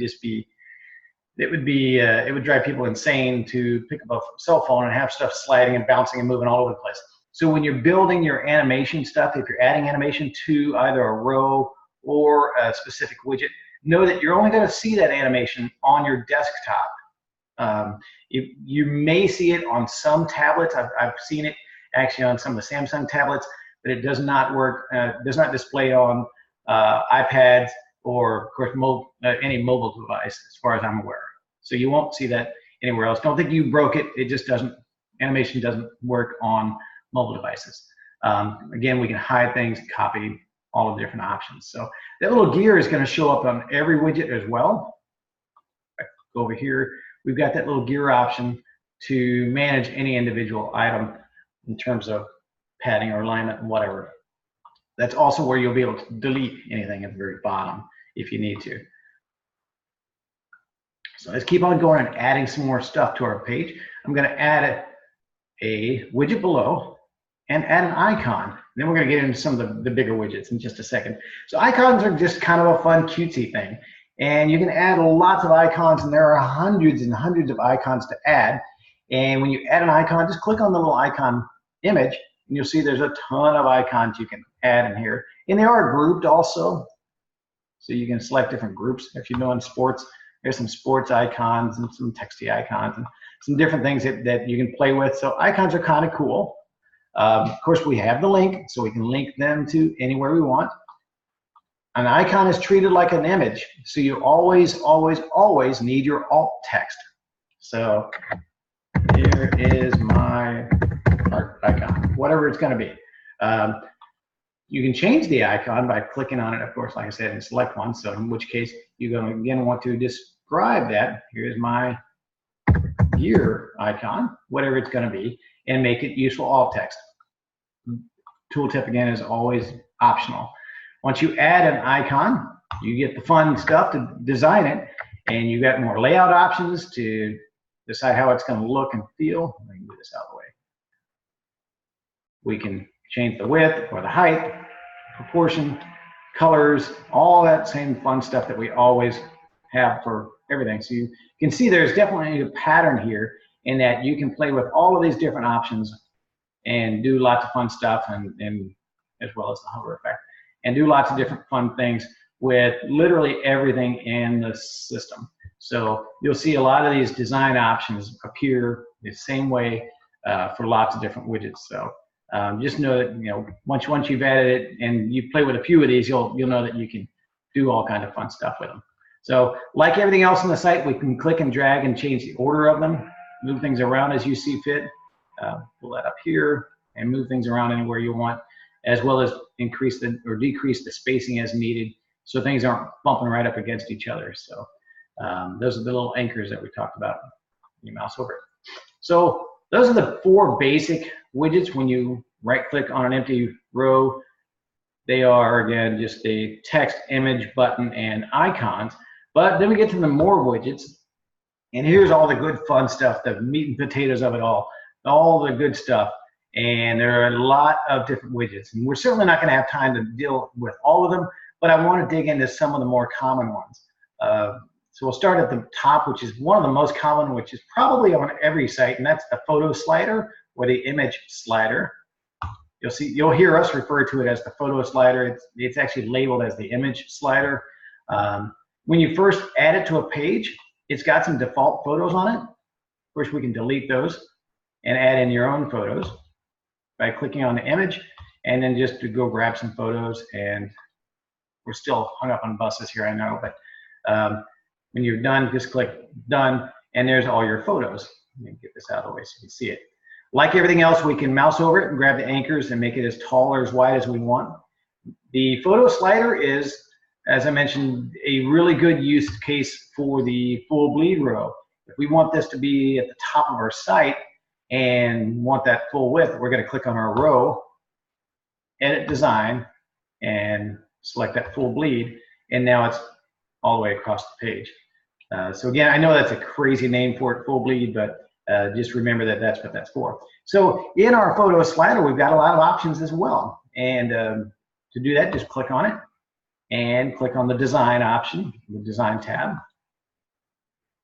drive people insane to pick up a cell phone and have stuff sliding and bouncing and moving all over the place. So when you're building your animation stuff, if you're adding animation to either a row or a specific widget, know that you're only going to see that animation on your desktop. You may see it on some tablets. I've seen it actually on some of the Samsung tablets, but it does not work, does not display on iPads or, of course, any mobile device, as far as I'm aware. So you won't see that anywhere else. Don't think you broke it. It just doesn't, animation doesn't work on mobile devices. Again, we can hide things, copy all the different options. So that little gear is going to show up on every widget as well. Go over here. We've got that little gear option to manage any individual item in terms of padding or alignment and whatever. That's also where you'll be able to delete anything at the very bottom if you need to. So let's keep on going and adding some more stuff to our page. I'm going to add a widget below and add an icon. Then we're going to get into some of the bigger widgets in just a second. So icons are just kind of a fun, cutesy thing. And you can add lots of icons, and there are hundreds and hundreds of icons to add. And when you add an icon, just click on the little icon image, and you'll see there's a ton of icons you can add in here. And they are grouped also. So you can select different groups. If you're doing sports, there's some sports icons and some texty icons and some different things that you can play with. So icons are kind of cool. Of course, we have the link, so we can link them to anywhere we want. An icon is treated like an image, so you always, always, always need your alt text. So here is my art icon, whatever it's going to be. You can change the icon by clicking on it, of course, like I said, and select one. So in which case, you're going to again want to describe that. Here's my gear icon, whatever it's going to be, and make it useful alt text. Tooltip, again, is always optional. Once you add an icon, you get the fun stuff to design it, and you got more layout options to decide how it's going to look and feel. Let me move this out of the way. We can change the width or the height, proportion, colors, all that same fun stuff that we always have for everything. So you can see there's definitely a pattern here in that you can play with all of these different options and do lots of fun stuff, and as well as the hover effect, and do lots of different fun things with literally everything in the system. So you'll see a lot of these design options appear the same way for lots of different widgets. So just know that once you've added it and you play with a few of these, you'll know that you can do all kind of fun stuff with them. So like everything else on the site, we can click and drag and change the order of them, move things around as you see fit. Pull that up here and move things around anywhere you want, as well as increase or decrease the spacing as needed so things aren't bumping right up against each other. So those are the little anchors that we talked about. You mouse over it. So those are the 4 basic widgets. When you right click on an empty row, they are, again, just a text, image, button, and icons. But then we get to the more widgets, and here's all the good fun stuff, the meat and potatoes of it all the good stuff. And there are a lot of different widgets, and we're certainly not going to have time to deal with all of them, but I want to dig into some of the more common ones. So we'll start at the top, which is one of the most common, which is probably on every site, and that's the photo slider or the image slider. You'll hear us refer to it as the photo slider. It's actually labeled as the image slider. When you first add it to a page, it's got some default photos on it. Of course, we can delete those and add in your own photos by clicking on the image, and then just to go grab some photos. And we're still hung up on buses here, I know, but when you're done, just click done, and there's all your photos. Let me get this out of the way so you can see it. Like everything else, we can mouse over it and grab the anchors and make it as tall or as wide as we want. The photo slider is, as I mentioned, a really good use case for the full bleed row. If we want this to be at the top of our site and want that full width, we're going to click on our row, edit design, and select that full bleed, and now it's all the way across the page. So again, I know that's a crazy name for it, full bleed, but just remember that that's what that's for. So in our photo slider, we've got a lot of options as well. And to do that, just click on it and click on the design option, the design tab.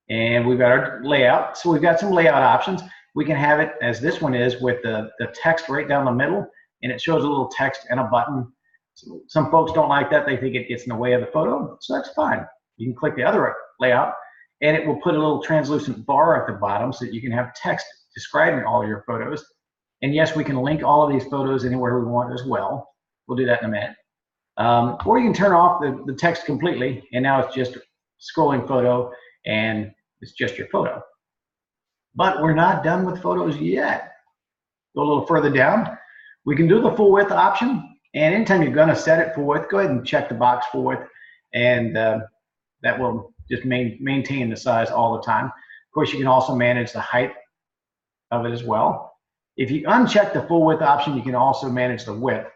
And we've got our layout. So we've got some layout options. We can have it as this one is with the text right down the middle, and it shows a little text and a button. So some folks don't like that. They think it gets in the way of the photo, so that's fine. You can click the other layout, and it will put a little translucent bar at the bottom so that you can have text describing all your photos. And yes, we can link all of these photos anywhere we want as well. We'll do that in a minute. Or you can turn off the text completely, and now it's just scrolling photo, and it's just your photo. But we're not done with photos yet. Go a little further down. We can do the full width option, and anytime you're going to set it full width, go ahead and check the box full width, and that will just maintain the size all the time. Of course, you can also manage the height of it as well. If you uncheck the full width option, you can also manage the width.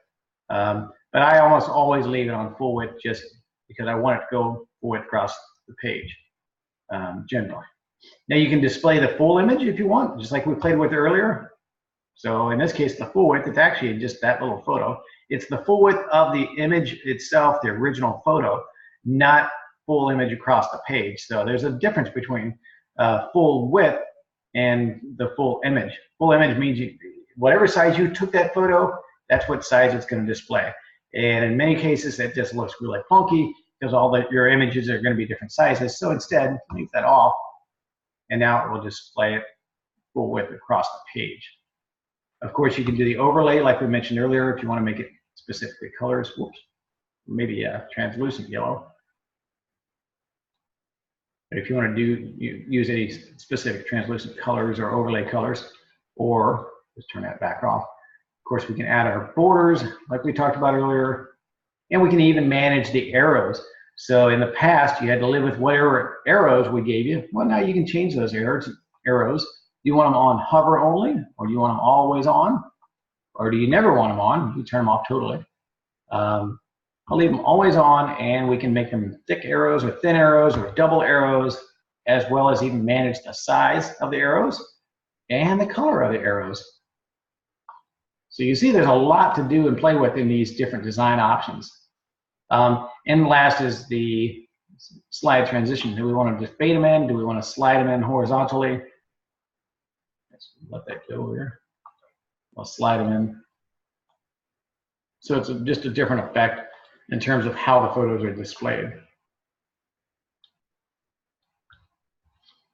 But I almost always leave it on full width just because I want it to go full width across the page, generally. Now you can display the full image if you want, just like we played with earlier. So in this case, the full width, it's actually just that little photo. It's the full width of the image itself, the original photo, not full image across the page. So there's a difference between full width and the full image. Full image means whatever size you took that photo, that's what size it's going to display. And in many cases, it just looks really funky because your images are going to be different sizes. So instead, leave that off, and now it will display it full width across the page. Of course, you can do the overlay like we mentioned earlier if you want to make it specifically colors. Whoops, maybe a translucent yellow. If you want to use any specific translucent colors or overlay colors, or just turn that back off. Of course, we can add our borders like we talked about earlier, and we can even manage the arrows. So in the past, you had to live with whatever arrows we gave you. Well, now you can change those arrows. Do you want them on hover only, or do you want them always on, or do you never want them on? You turn them off totally. I'll leave them always on, and we can make them thick arrows or thin arrows or double arrows, as well as even manage the size of the arrows and the color of the arrows. So you see there's a lot to do and play with in these different design options. And last is the slide transition. Do we want to just fade them in? Do we want to slide them in horizontally? Let's let that go here. I'll slide them in. So it's just a different effect in terms of how the photos are displayed.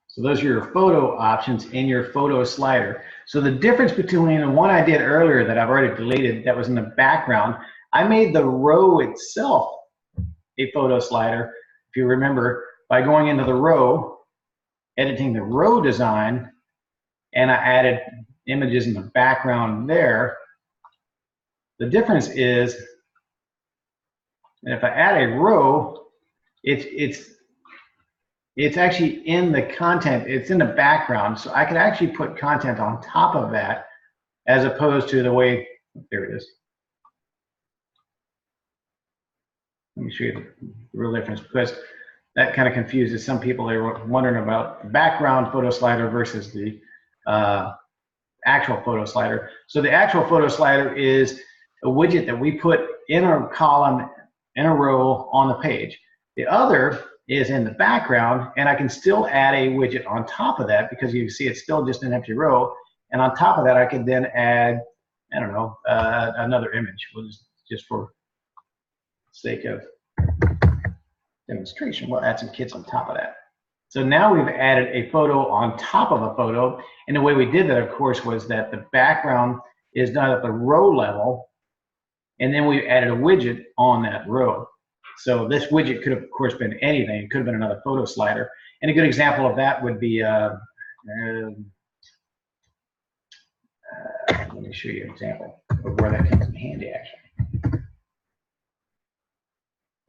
So those are your photo options in your photo slider. So the difference between the one I did earlier that I've already deleted that was in the background, I made the row itself a photo slider. If you remember, by going into the row, editing the row design, and I added images in the background there. The difference is that if I add a row, it's actually in the content, it's in the background, so I could actually put content on top of that as opposed to the way, there it is. Let me show you the real difference, because that kind of confuses some people. They were wondering about the background photo slider versus the actual photo slider. So the actual photo slider is a widget that we put in a column, in a row on the page. The other is in the background, and I can still add a widget on top of that, because you can see it's still just an empty row. And on top of that, I could then add, I don't know, another image, just for sake of demonstration. We'll add some kids on top of that. So now we've added a photo on top of a photo, and the way we did that, of course, was that the background is done at the row level, and then we added a widget on that row. So this widget could have, of course, been anything. It could have been another photo slider. And a good example of that would be, let me show you an example of where that comes in handy, actually.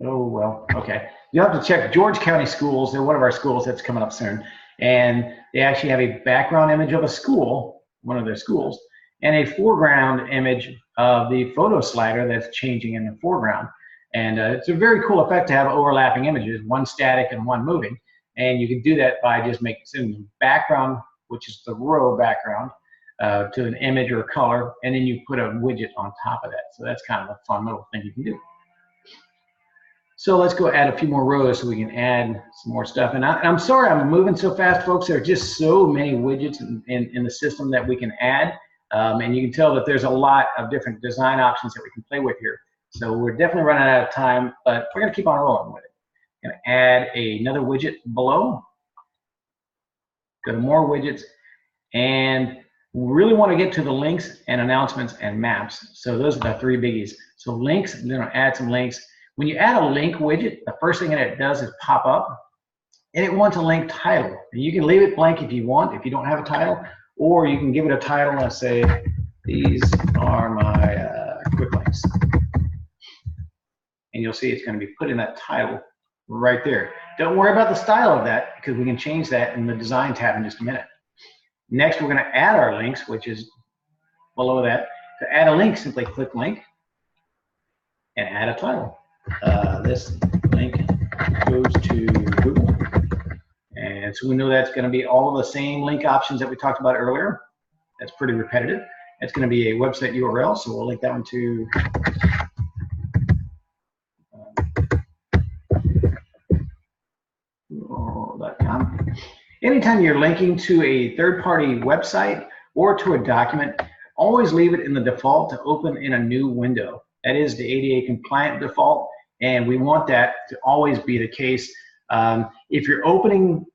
Oh, well, okay. You have to check George County Schools. They're one of our schools that's coming up soon. And they actually have a background image of a school, one of their schools, and a foreground image of the photo slider that's changing in the foreground. And it's a very cool effect to have overlapping images, one static and one moving. And you can do that by just setting the background, which is the row background, to an image or a color, and then you put a widget on top of that. So that's kind of a fun little thing you can do. So let's go add a few more rows so we can add some more stuff. And I'm sorry I'm moving so fast, folks. There are just so many widgets in the system that we can add. And you can tell that there's a lot of different design options that we can play with here. So we're definitely running out of time, but we're going to keep on rolling with it. Going to add another widget below. Go to more widgets. And we really want to get to the links and announcements and maps. So those are the three biggies. So links, I'm going to add some links. When you add a link widget, the first thing that it does is pop up, and it wants a link title. And you can leave it blank if you want, if you don't have a title, or you can give it a title and say, these are my quick links. And you'll see it's going to be put in that title right there. Don't worry about the style of that, because we can change that in the design tab in just a minute. Next, we're going to add our links, which is below that. To add a link, simply click link and add a title. This link goes to Google. And so we know that's going to be all of the same link options that we talked about earlier. That's pretty repetitive. It's going to be a website URL, so we'll link that one to google.com. Anytime you're linking to a third-party website or to a document, always leave it in the default to open in a new window. That is the ADA compliant default, and we want that to always be the case. If you're opening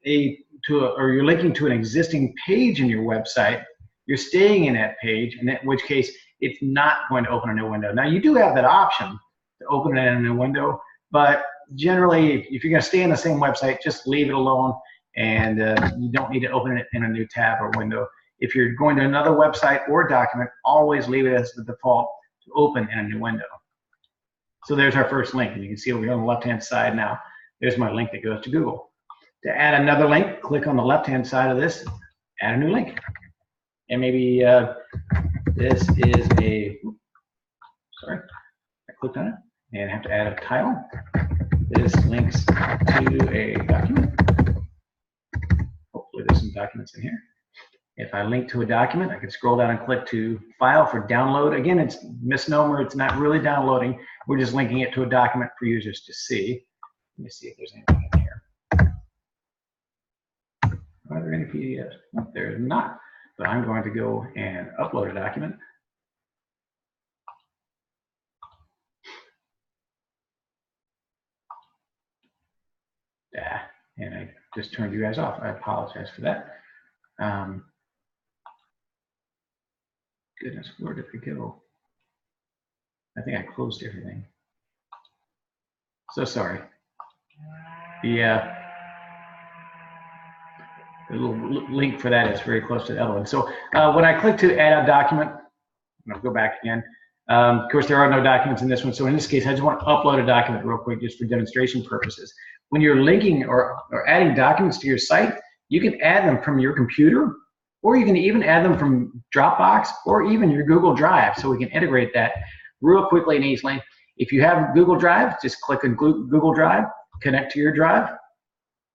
or you're linking to an existing page in your website, you're staying in that page, in which case it's not going to open a new window. Now you do have that option to open it in a new window, but generally if you're going to stay in the same website, just leave it alone, and you don't need to open it in a new tab or window. If you're going to another website or document, always leave it as the default to open in a new window. So there's our first link, and you can see over here on the left-hand side now. There's my link that goes to Google. To add another link, click on the left-hand side of this, add a new link. And maybe this is sorry, I clicked on it, and I have to add a title. This links to a document. Hopefully there's some documents in here. If I link to a document, I can scroll down and click to File for download. Again, it's misnomer. It's not really downloading. We're just linking it to a document for users to see. Let me see if there's anything in here. Are there any PDFs? No, there's not. But I'm going to go and upload a document. And I just turned you guys off. I apologize for that. Goodness, where did it go? I think I closed everything. So sorry. the little link for that is very close to the other one. So when I click to add a document, I'll go back again. Of course, there are no documents in this one. So in this case, I just want to upload a document real quick just for demonstration purposes. When you're linking or adding documents to your site, you can add them from your computer, or you can even add them from Dropbox or even your Google Drive. So we can integrate that real quickly and easily. If you have Google Drive, just click on Google Drive, connect to your drive,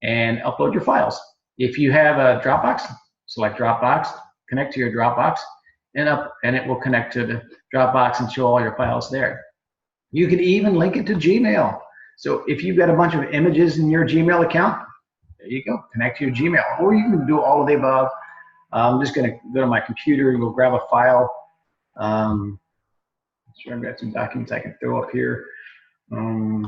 and upload your files. If you have a Dropbox, select Dropbox, connect to your Dropbox, and it will connect to the Dropbox and show all your files there. You can even link it to Gmail. So if you've got a bunch of images in your Gmail account, there you go, connect to your Gmail. Or you can do all of the above. I'm just going to go to my computer and go grab a file. Sure, I've got some documents I can throw up here. Do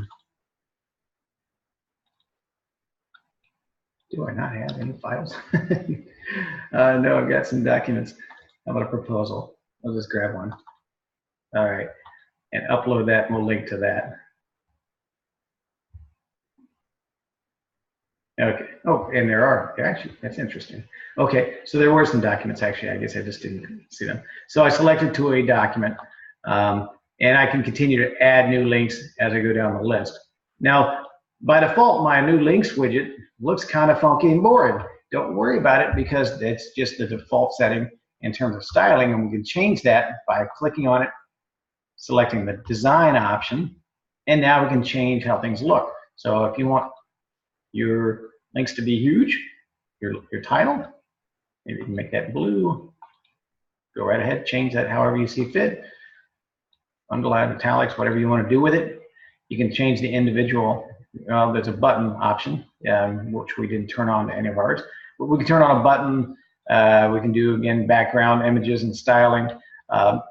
I not have any files? No, I've got some documents. How about a proposal? I'll just grab one. All right, and upload that, and we'll link to that. Okay. Oh, and there are actually, that's interesting. Okay, so there were some documents actually. I guess I just didn't see them. So I selected to a document, and I can continue to add new links as I go down the list. Now, by default, my new links widget looks kind of funky and boring. Don't worry about it because that's just the default setting in terms of styling, and we can change that by clicking on it, selecting the design option, and now we can change how things look. So if you want your links to be huge, your title, maybe you can make that blue. Go right ahead, change that however you see fit. Underline, italics, whatever you want to do with it. You can change the individual. There's a button option, which we didn't turn on to any of ours. But we can turn on a button. We can do, again, background images and styling.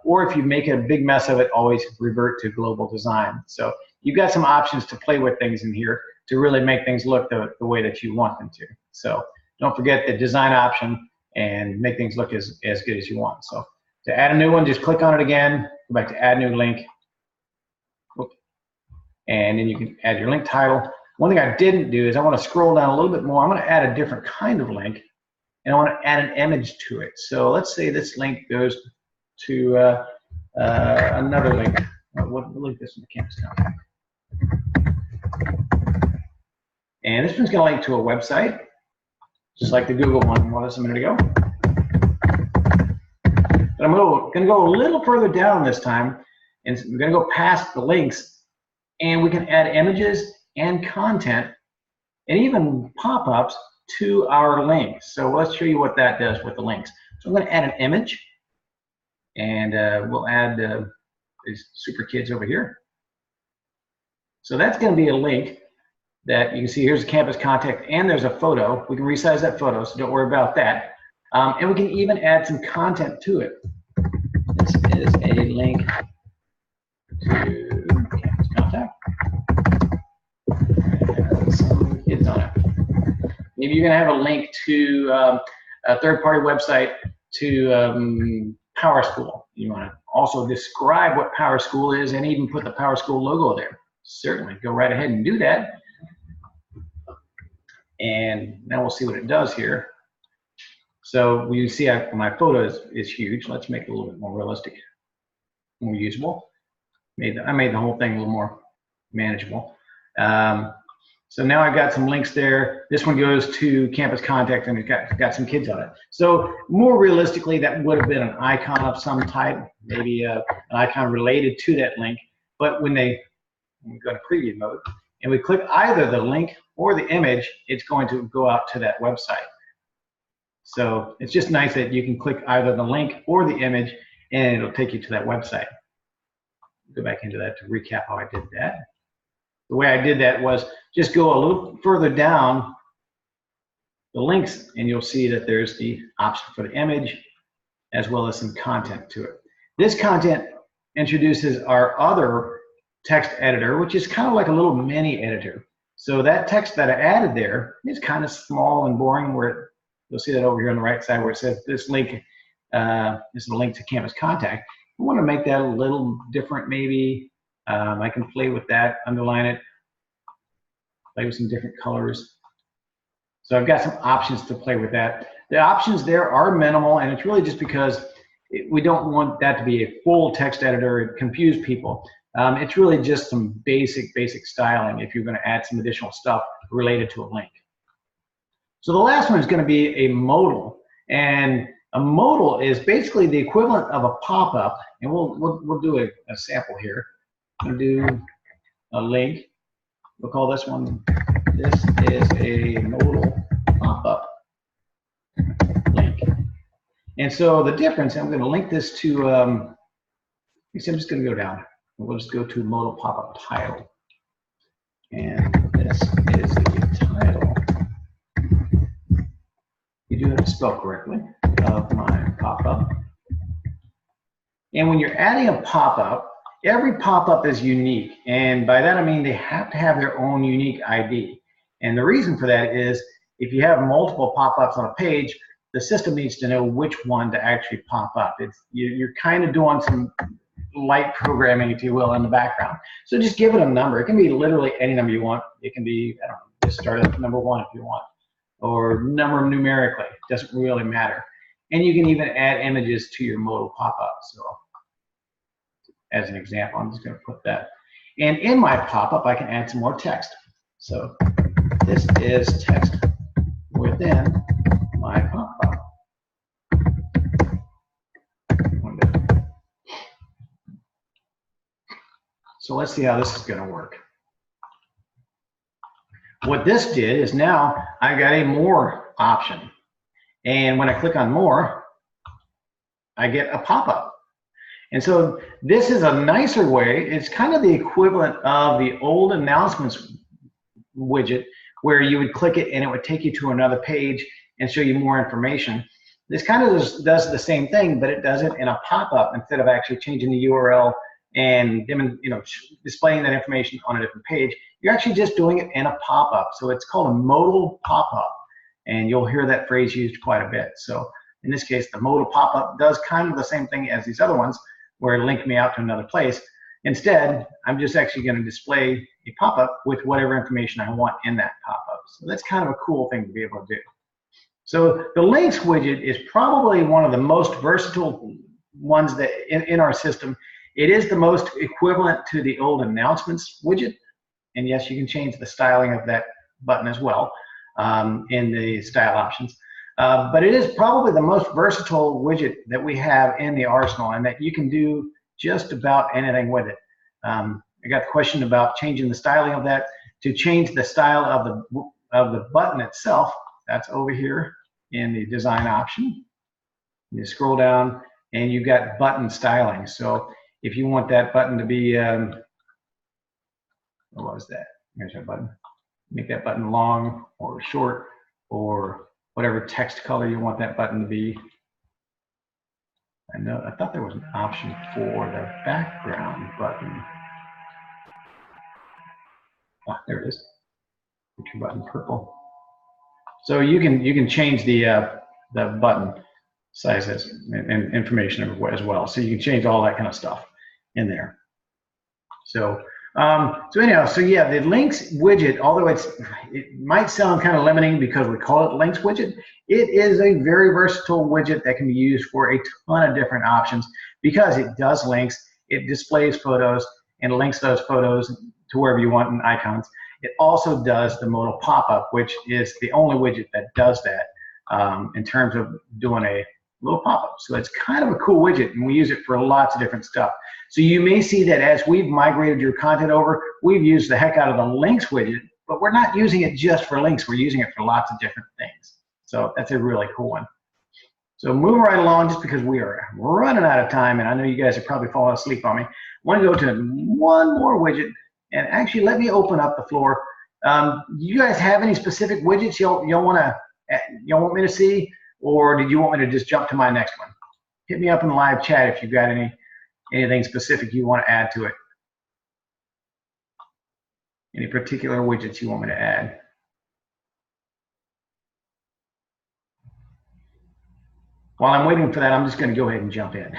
Or if you make a big mess of it, always revert to global design. So you've got some options to play with things in here to really make things look the way that you want them to. So don't forget the design option and make things look as good as you want. So to add a new one, just click on it again, go back to add new link, and then you can add your link title. One thing I didn't do is I want to scroll down a little bit more. I'm going to add a different kind of link, and I want to add an image to it. So let's say this link goes to another link. We'll link this in the campus contact. And this one's going to link to a website, just like the Google one was a minute ago. But I'm going to go a little further down this time, and we're going to go past the links, and we can add images and content and even pop-ups to our links. So let's show you what that does with the links. So I'm going to add an image, and we'll add these super kids over here. So that's going to be a link that you can see. Here's a campus contact, and there's a photo. We can resize that photo, so don't worry about that. And we can even add some content to it. This is a link to campus contact. And some kids on it. Maybe you're going to have a link to a third-party website to PowerSchool. You want to also describe what PowerSchool is and even put the PowerSchool logo there. Certainly, go right ahead and do that. And now we'll see what it does here. So you see my photo is huge. Let's make it a little bit more realistic, more usable. I made the whole thing a little more manageable. So now I've got some links there. This one goes to campus contact, and it's got some kids on it. So more realistically, that would have been an icon of some type, maybe an icon related to that link. But when we go to preview mode and we click either the link or the image, it's going to go out to that website. So it's just nice that you can click either the link or the image, and it'll take you to that website. Go back into that to recap how I did that. The way I did that was just go a little further down the links, and you'll see that there's the option for the image as well as some content to it. This content introduces our other text editor, which is kind of like a little mini editor. So that text that I added there is kind of small and boring, where you'll see that over here on the right side where it says this link is a link to campus contact. I want to make that a little different maybe. I can play with that, underline it, play with some different colors. So I've got some options to play with that. The options there are minimal, and it's really just because we don't want that to be a full text editor and confuse people. It's really just some basic styling if you're going to add some additional stuff related to a link. So the last one is going to be a modal, and a modal is basically the equivalent of a pop-up, and we'll do a sample here. We'll do a link. We'll call this one. This is a modal pop-up link. And so the difference, I'm going to link this to. I'm just going to go down. We'll just go to modal pop-up title, and this is the title. You do have to spell correctly of my pop-up. And when you're adding a pop-up, every pop-up is unique, and by that I mean they have to have their own unique ID. And the reason for that is if you have multiple pop-ups on a page, the system needs to know which one to actually pop up. You're kind of doing some light programming, if you will, in the background. So just give it a number. It can be literally any number you want. It can be, I don't know, just start at number 1 if you want, or number numerically. It doesn't really matter. And you can even add images to your modal pop-up. So as an example, I'm just going to put that. And in my pop-up, I can add some more text. So this is text within my pop-up. So let's see how this is going to work. What this did is now I got a more option. And when I click on more, I get a pop-up. And so this is a nicer way. It's kind of the equivalent of the old announcements widget where you would click it and it would take you to another page and show you more information. This kind of does the same thing, but it does it in a pop-up instead of actually changing the URL and displaying that information on a different page. You're actually just doing it in a pop-up. So it's called a modal pop-up, and you'll hear that phrase used quite a bit. So in this case, the modal pop-up does kind of the same thing as these other ones, where it linked me out to another place. Instead, I'm just actually going to display a pop-up with whatever information I want in that pop-up. So that's kind of a cool thing to be able to do. So the links widget is probably one of the most versatile ones that in our system. It is the most equivalent to the old announcements widget. And yes, you can change the styling of that button as well in the style options. But it is probably the most versatile widget that we have in the arsenal, and that you can do just about anything with it. I got the question about changing the styling of that. To change the style of the button itself, that's over here in the design option. You scroll down and you've got button styling. So if you want that button to be, what was that? Here's our button. Make that button long or short or whatever text color you want that button to be. I thought there was an option for the background button. Ah, there it is. Put your button purple. So you can change the button sizes and information as well. So you can change all that kind of stuff in there. So anyhow, so yeah, the links widget, although it might sound kind of limiting because we call it links widget, it is a very versatile widget that can be used for a ton of different options because it does links, it displays photos and links those photos to wherever you want in icons. It also does the modal pop-up, which is the only widget that does that in terms of doing a little pop-up. So it's kind of a cool widget, and we use it for lots of different stuff. So you may see that as we've migrated your content over, we've used the heck out of the links widget, but we're not using it just for links. We're using it for lots of different things. So that's a really cool one. So moving right along, just because we are running out of time, and I know you guys are probably falling asleep on me, I want to go to one more widget, and actually let me open up the floor. You guys have any specific widgets you'll want me to see, or did you want me to just jump to my next one? Hit me up in the live chat if you've got anything specific you want to add to it. Any particular widgets you want me to add? While I'm waiting for that, I'm just going to go ahead and jump in.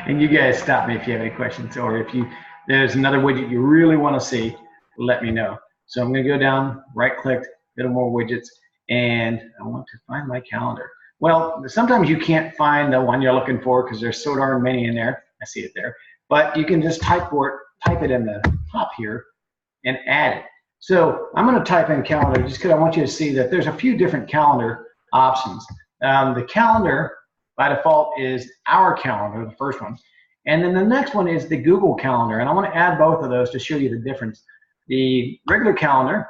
And you guys stop me if you have any questions, or if there's another widget you really want to see, let me know. So I'm going to go down, right-click, go to more widgets, and I want to find my calendar. Well, sometimes you can't find the one you're looking for because there's so darn many in there. I see it there. But you can just type it in the top here and add it. So I'm going to type in calendar just because I want you to see that there's a few different calendar options. The calendar by default is our calendar, the first one. And then the next one is the Google Calendar. And I want to add both of those to show you the difference. The regular calendar,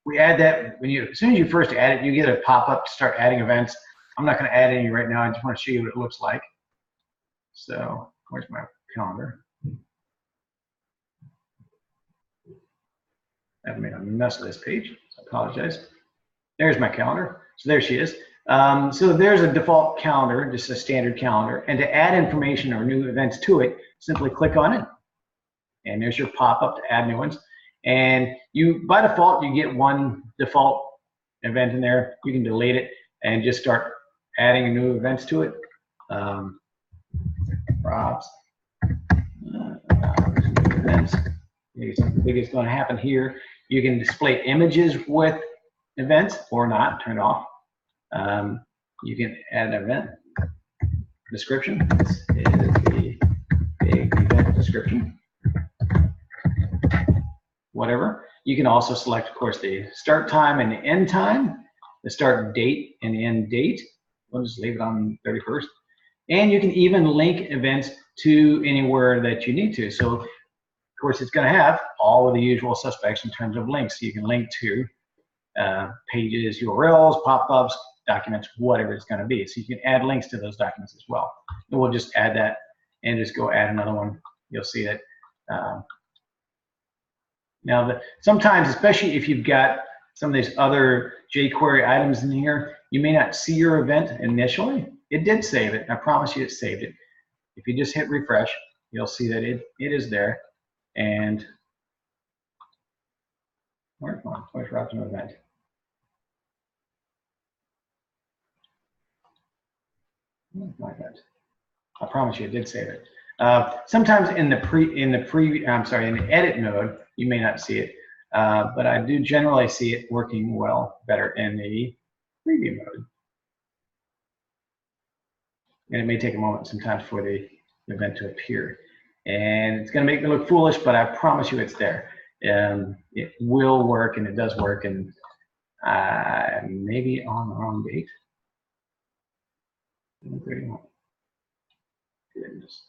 we add that as soon as you first add it, you get a pop-up to start adding events. I'm not going to add any right now. I just want to show you what it looks like. So where's my calendar? I've made a mess of this page, so I apologize. There's my calendar. So there she is. So there's a default calendar, just a standard calendar. And to add information or new events to it, simply click on it. And there's your pop-up to add new ones. And by default, you get one default event in there. You can delete it and just start adding new events to it. Props. Events. Maybe something big is going to happen here. You can display images with events or not, turn it off. You can add an event description. This is the big event description. Whatever. You can also select, of course, the start time and the end time, the start date and the end date. We'll just leave it on 31st. And you can even link events to anywhere that you need to. So, of course, it's going to have all of the usual suspects in terms of links. So you can link to pages, URLs, pop-ups, documents, whatever it's going to be. So you can add links to those documents as well. And we'll just add that and just go add another one. You'll see that. Now, sometimes, especially if you've got some of these other jQuery items in here, you may not see your event initially. It did save it. I promise you it saved it. If you just hit refresh, you'll see that it is there. And where's Rob's new event? My event. I promise you it did save it. Sometimes in the edit mode, you may not see it, but I do generally see it working better in the preview mode. And it may take a moment sometimes for the event to appear. And it's going to make me look foolish, but I promise you it's there. It will work, and it does work, and maybe on the wrong date. Goodness.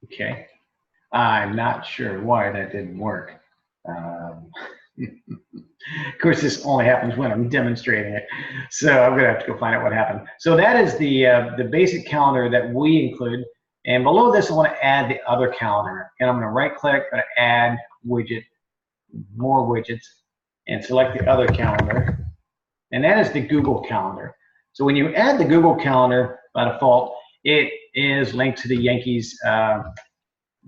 Okay. I'm not sure why that didn't work. Of course, this only happens when I'm demonstrating it, so I'm going to have to go find out what happened. So that is the basic calendar that we include, and below this I want to add the other calendar, and I'm going to right-click, going to add widget, more widgets, and select the other calendar, and that is the Google Calendar. So when you add the Google Calendar, by default, it is linked to the Yankees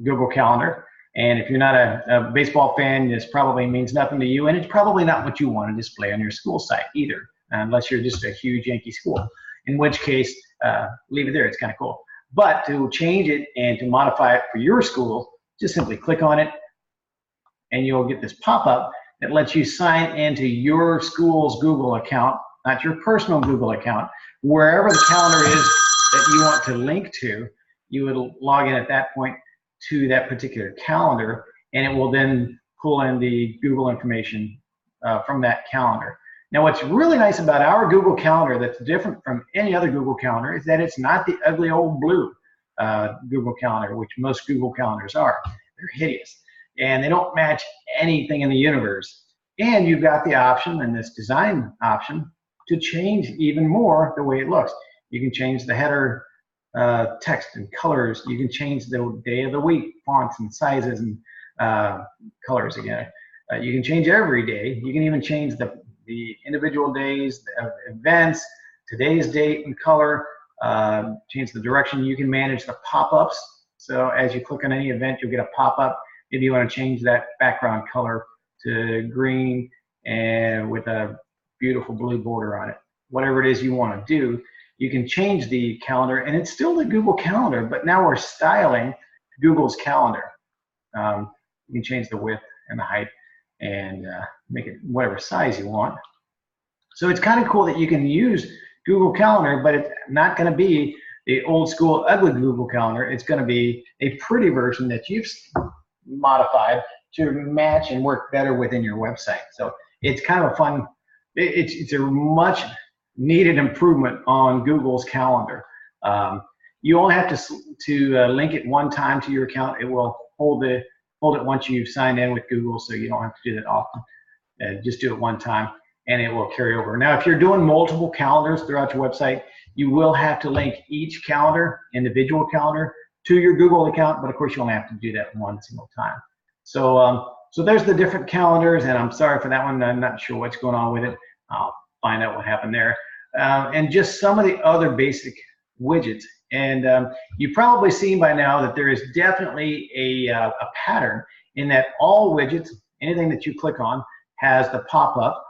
Google Calendar. And if you're not a baseball fan, this probably means nothing to you, and it's probably not what you want to display on your school site either, unless you're just a huge Yankee school, in which case, leave it there. It's kind of cool. But to change it and to modify it for your school, just simply click on it, and you'll get this pop-up that lets you sign into your school's Google account, not your personal Google account. Wherever the calendar is that you want to link to, you would log in at that point to that particular calendar, and it will then pull in the Google information from that calendar. Now, what's really nice about our Google Calendar that's different from any other Google Calendar is that it's not the ugly old blue Google Calendar, which most Google Calendars are. They're hideous, and they don't match anything in the universe. And you've got the option, and this design option, to change even more the way it looks. You can change the header text and colors. You can change the day of the week, fonts and sizes and colors again. You can change every day. You can even change the individual days of events, today's date and color, change the direction. You can manage the pop-ups. So as you click on any event, you'll get a pop-up. Maybe you want to change that background color to green and with a beautiful blue border on it. Whatever it is you want to do, you can change the calendar, and it's still the Google Calendar, but now we're styling Google's calendar. You can change the width and the height, and make it whatever size you want. So it's kind of cool that you can use Google Calendar, but it's not going to be the old school ugly Google Calendar. It's going to be a pretty version that you've modified to match and work better within your website. So it's kind of a fun, it's a much needed improvement on Google's calendar. You only have to link it one time to your account. It will hold it once you've signed in with Google, so you don't have to do that often. Just do it one time, and it will carry over. Now, if you're doing multiple calendars throughout your website, you will have to link each calendar, individual calendar, to your Google account, but of course you only have to do that one single time. So, so there's the different calendars, and I'm sorry for that one. I'm not sure what's going on with it. I'll find out what happened there. And just some of the other basic widgets. And you've probably seen by now that there is definitely a pattern in that all widgets, anything that you click on, has the pop-up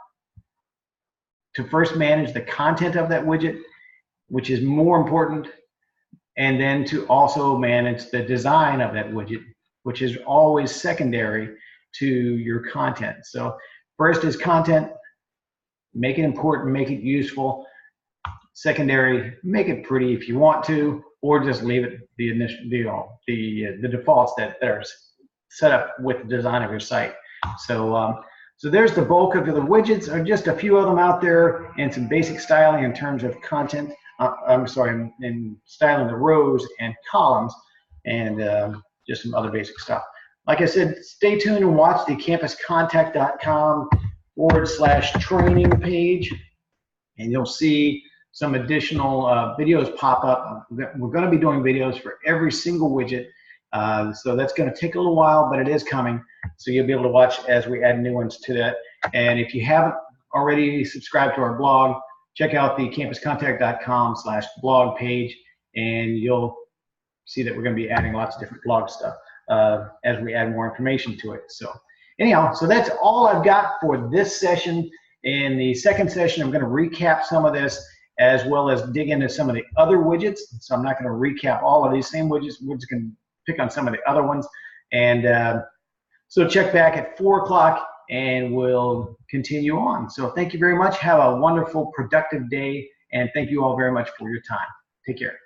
to first manage the content of that widget, which is more important, and then to also manage the design of that widget, which is always secondary to your content. So first is content, make it important, make it useful. Secondary, make it pretty if you want to, or just leave it the initial, the defaults that are set up with the design of your site. So so there's the bulk of the widgets, or just a few of them out there, and some basic styling in terms of content. I'm sorry, in styling the rows and columns, and just some other basic stuff. Like I said, stay tuned and watch the campuscontact.com/training page, and you'll see some additional videos pop up. We're going to be doing videos for every single widget, so that's going to take a little while, but it is coming. So you'll be able to watch as we add new ones to that. And if you haven't already subscribed to our blog, check out the campuscontact.com/blog page, and you'll see that we're going to be adding lots of different blog stuff as we add more information to it. So anyhow, so that's all I've got for this session. In the second session, I'm going to recap some of this, as well as dig into some of the other widgets. So I'm not going to recap all of these same widgets. We're just going to pick on some of the other ones. And so check back at 4 o'clock, and we'll continue on. So thank you very much. Have a wonderful, productive day, and thank you all very much for your time. Take care.